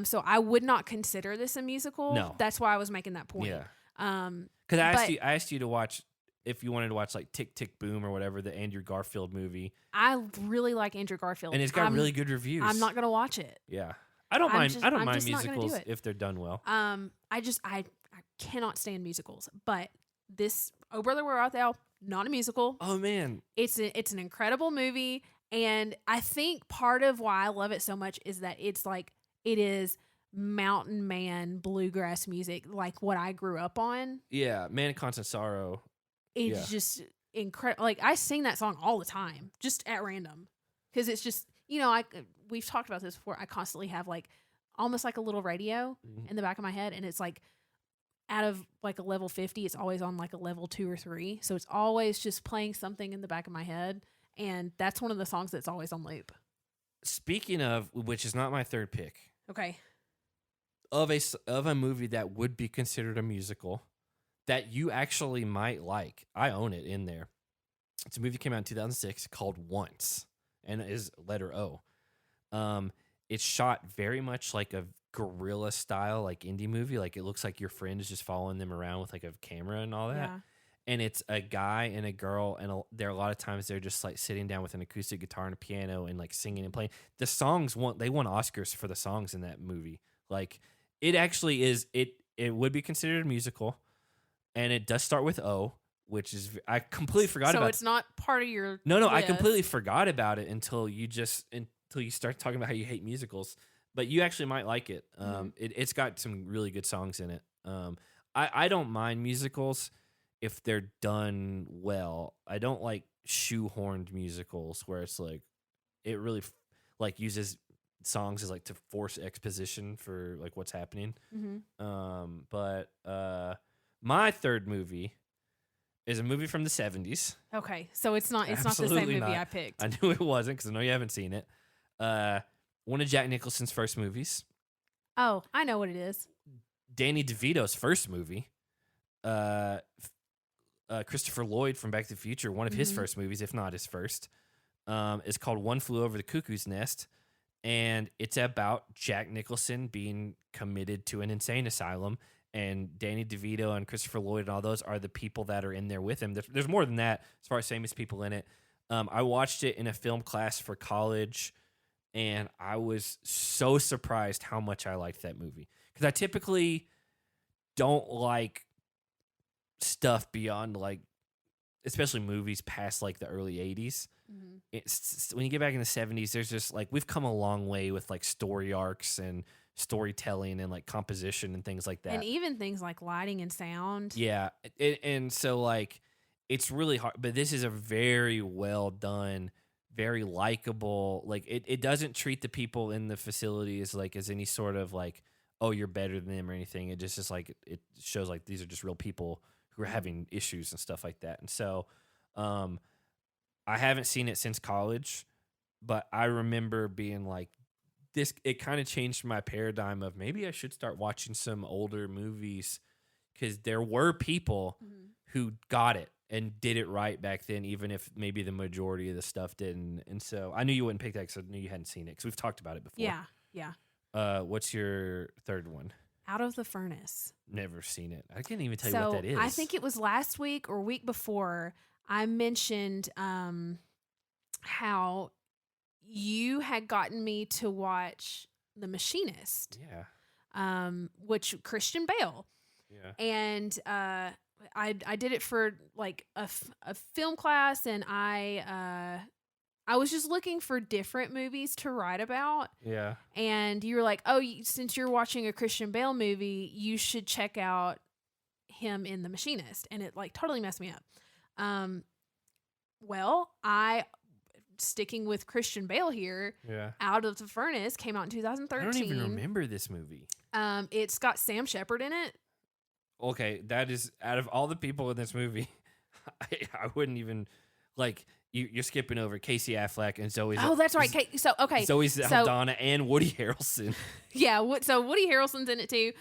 B: So I would not consider this a musical.
A: No.
B: That's why I was making that point.
A: Yeah.
B: but-
A: Because I asked you to watch, if you wanted to watch like Tick Tick Boom or whatever, the Andrew Garfield movie.
B: I really like Andrew Garfield.
A: And it's got really good reviews.
B: I'm not going to watch it.
A: Yeah. I don't mind
B: I'm
A: mind
B: just not gonna do
A: musicals
B: it.
A: if they're done well.
B: I cannot stand musicals. But this Oh Brother, Where Art Thou? Not a musical.
A: Oh man.
B: It's an incredible movie, and I think part of why I love it so much is that it is mountain man bluegrass music, like what I grew up on.
A: Yeah, Man of Constant Sorrow.
B: It's just incredible. Like I sing that song all the time, just at random, because it's just we've talked about this before. I constantly have like almost like a little radio in the back of my head, and it's like out of like a level 50, it's always on like a level 2 or 3. So it's always just playing something in the back of my head, and that's one of the songs that's always on loop.
A: Speaking of, which is not my third pick,
B: Okay.
A: of a movie that would be considered a musical that you actually might like. I own it in there. It's a movie that came out in 2006 called Once, and it is letter O. It's shot very much like a guerrilla style, like indie movie. Like it looks like your friend is just following them around with like a camera and all that.
B: Yeah.
A: And it's a guy and a girl, and there are a lot of times they're just like sitting down with an acoustic guitar and a piano and like singing and playing. The songs they won Oscars for the songs in that movie. Like it actually is. It would be considered a musical, and it does start with O, which is I completely forgot about.
B: So it's not part of your.
A: No, I
B: list.
A: completely forgot about it until you start talking about how you hate musicals. But you actually might like it. It's got some really good songs in it. I don't mind musicals if they're done well. I don't like shoehorned musicals where it's like it really like uses songs as like to force exposition for like what's happening. But my third movie is a movie from the 70s.
B: Okay, so it's not the same
A: Absolutely
B: movie
A: not.
B: I picked.
A: I knew it wasn't because I know you haven't seen it. One of Jack Nicholson's first movies.
B: Oh, I know what it is.
A: Danny DeVito's first movie. Christopher Lloyd from Back to the Future, one of his first movies, if not his first, is called One Flew Over the Cuckoo's Nest. And it's about Jack Nicholson being committed to an insane asylum. And Danny DeVito and Christopher Lloyd and all those are the people that are in there with him. There's more than that as far as famous people in it. I watched it in a film class for college, and I was so surprised how much I liked that movie. Because I typically don't like stuff beyond, like, especially movies past like the early 80s. It's when you get back in the 70s, there's just like, we've come a long way with like story arcs and storytelling and like composition and things like that,
B: and even things like lighting and sound.
A: Yeah, and so like it's really hard, but this is a very well done, very likable. Like it doesn't treat the people in the facility as like as any sort of like, oh, you're better than them or anything. It just is like it shows like these are just real people who are having issues and stuff like that. And so I haven't seen it since college, but I remember being like, this, it kind of changed my paradigm of maybe I should start watching some older movies, because there were people who got it and did it right back then, even if maybe the majority of the stuff didn't. And so I knew you wouldn't pick that because I knew you hadn't seen it, because we've talked about it before.
B: Yeah.
A: What's your third one?
B: Out of the Furnace.
A: Never seen it. I can't even tell you what that is.
B: I think it was last week or week before I mentioned how you had gotten me to watch The Machinist.
A: Yeah.
B: Which Christian Bale.
A: Yeah.
B: And I did it for like a film class, and I was just looking for different movies to write about.
A: Yeah.
B: And you were like, oh, since you're watching a Christian Bale movie, you should check out him in The Machinist. And it like totally messed me up. Well, sticking with Christian Bale here,
A: Yeah.
B: Out of the Furnace came out in 2013.
A: I don't even remember this movie.
B: It's got Sam Shepard in it.
A: Okay, that is, out of all the people in this movie, I wouldn't even, like, you're skipping over Casey Affleck and Zoe.
B: Oh, that's right. Zoe
A: Saldana and Woody Harrelson.
B: Yeah, so Woody Harrelson's in it too.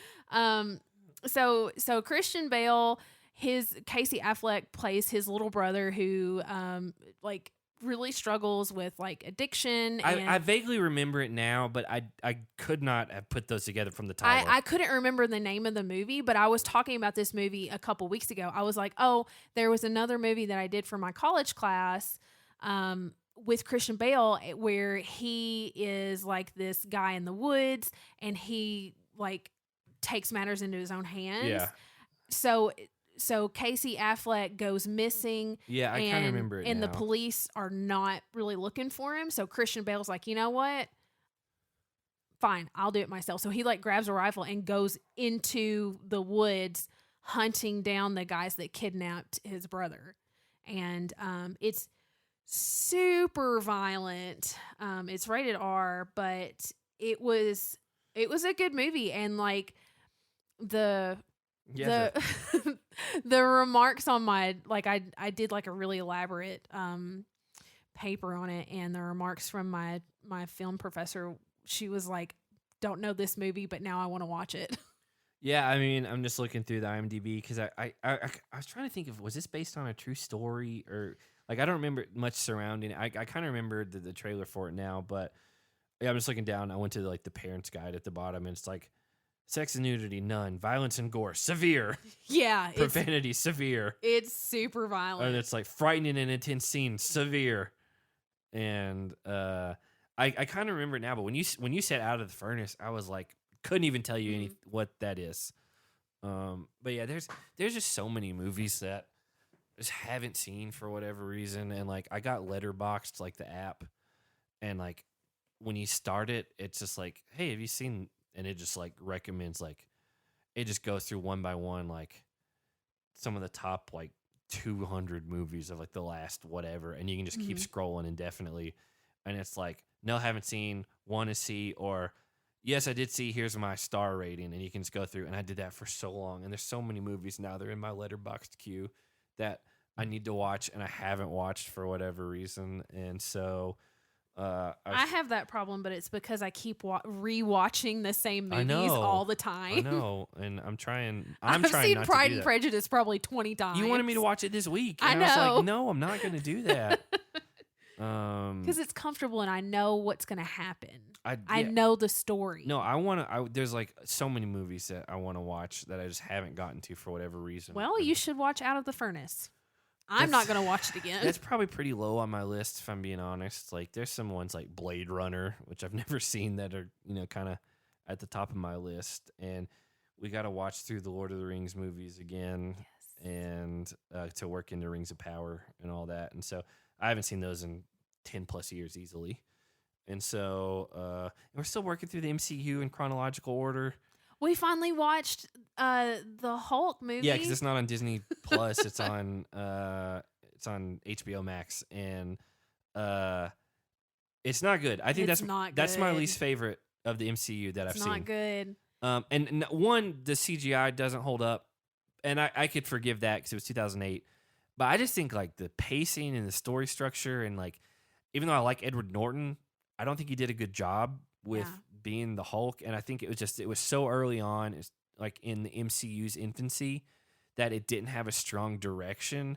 B: So Christian Bale, Casey Affleck plays his little brother who like really struggles with like addiction.
A: I vaguely remember it now, but I could not have put those together from the title.
B: I couldn't remember the name of the movie, but I was talking about this movie a couple weeks ago. I was like, oh, there was another movie that I did for my college class with Christian Bale where he is like this guy in the woods and he like takes matters into his own hands.
A: Yeah.
B: So Casey Affleck goes missing.
A: Yeah, I kind of remember it
B: and
A: now.
B: the police are not really looking for him. So Christian Bale's like, you know what? Fine, I'll do it myself. So he like grabs a rifle and goes into the woods hunting down the guys that kidnapped his brother. And it's super violent. It's rated R, but it was a good movie. And like the remarks on my, like, I did like a really elaborate paper on it, and the remarks from my film professor, she was like, don't know this movie, but now I want to watch it.
A: Yeah, I mean, I'm just looking through the IMDb because I was trying to think of, was this based on a true story, or like, I don't remember much surrounding it. I kind of remember the trailer for it now, but yeah, I'm just looking down. I went to like the parents guide at the bottom, and it's like, sex and nudity, none. Violence and gore, severe.
B: Yeah.
A: Profanity, severe.
B: It's super violent.
A: And it's like frightening and intense scenes, severe. And I kind of remember it now, but when you said Out of the Furnace, I was like, couldn't even tell you what that is. But yeah, there's just so many movies that I just haven't seen for whatever reason. And like, I got Letterboxd, like the app, and like when you start it, it's just like, hey, have you seen? And it just like recommends, like, it just goes through one by one, like some of the top like 200 movies of like the last whatever, and you can just keep scrolling indefinitely. And it's like, no, haven't seen, want to see, or yes, I did see, here's my star rating, and you can just go through. And I did that for so long, and there's so many movies now, they're in my Letterboxd queue that I need to watch and I haven't watched for whatever reason. And so
B: I have that problem, but it's because I keep rewatching the same movies all the time.
A: I know, and I'm trying.
B: I've
A: trying
B: seen
A: not
B: Pride
A: to do
B: and
A: that.
B: Prejudice probably 20 times.
A: You wanted me to watch it this week. And
B: I know.
A: I was like, no, I'm not going to do that.
B: Because it's comfortable and I know what's going to happen.
A: I
B: I know the story.
A: No, I want to. There's like so many movies that I want to watch that I just haven't gotten to for whatever reason.
B: Well, you should watch Out of the Furnace. I'm not going to watch it again.
A: That's probably pretty low on my list, if I'm being honest. Like, there's some ones like Blade Runner, which I've never seen, that are, kind of at the top of my list. And we got to watch through the Lord of the Rings movies again, and to work into Rings of Power and all that. And so I haven't seen those in 10 plus years easily. And so we're still working through the MCU in chronological order.
B: We finally watched the Hulk movie.
A: Yeah, because it's not on Disney Plus. It's on HBO Max, and it's not good. I think that's my least favorite of the MCU that I've seen.
B: It's not good.
A: And one, the CGI doesn't hold up, and I could forgive that because it was 2008. But I just think like the pacing and the story structure, and like even though I like Edward Norton, I don't think he did a good job with being the Hulk. And I think it was so early on, it's like in the MCU's infancy, that it didn't have a strong direction.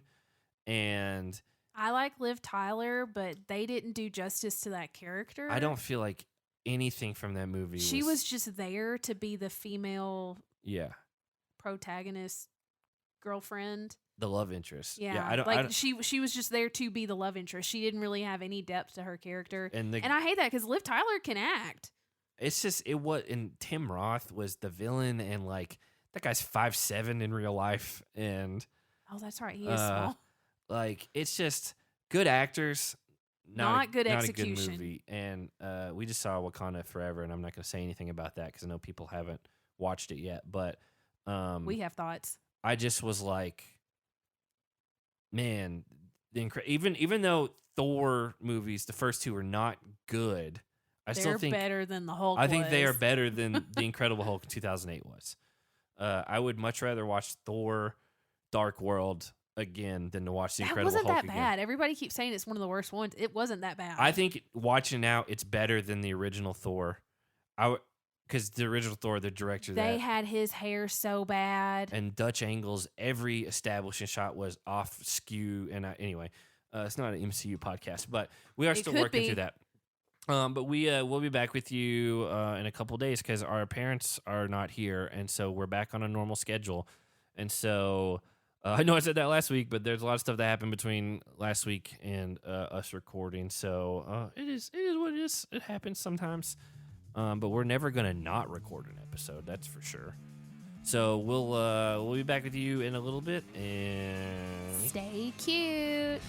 A: And
B: I like Liv Tyler, but they didn't do justice to that character.
A: I don't feel like anything from that movie.
B: She was just there to be the female protagonist girlfriend.
A: The love interest.
B: Yeah, she was just there to be the love interest. She didn't really have any depth to her character. And I hate that because Liv Tyler can act.
A: It's just, and Tim Roth was the villain, and like that guy's 5'7" in real life. And
B: oh, that's right. He is small.
A: Like, it's just good actors.
B: Not good execution.
A: Not a good movie. And we just saw Wakanda Forever, and I'm not going to say anything about that because I know people haven't watched it yet. But
B: we have thoughts.
A: I just was like, man, even though Thor movies, the first two, are not good,
B: They're better than the Hulk.
A: I think they are better than the Incredible Hulk in 2008 was. I would much rather watch Thor: Dark World again than to watch the Incredible Hulk again.
B: That wasn't that bad. Everybody keeps saying it's one of the worst ones. It wasn't that bad.
A: I think watching now, it's better than the original Thor. Because the original Thor, the director,
B: they had his hair so bad,
A: and Dutch angles. Every establishing shot was off skew. And anyway, it's not an MCU podcast, but we are still working through that. But we'll be back with you in a couple days because our parents are not here, and so we're back on a normal schedule. And so I know I said that last week, but there's a lot of stuff that happened between last week and us recording. So it is what it is. It happens sometimes. But we're never gonna not record an episode, that's for sure. So we'll be back with you in a little bit, and
B: stay cute.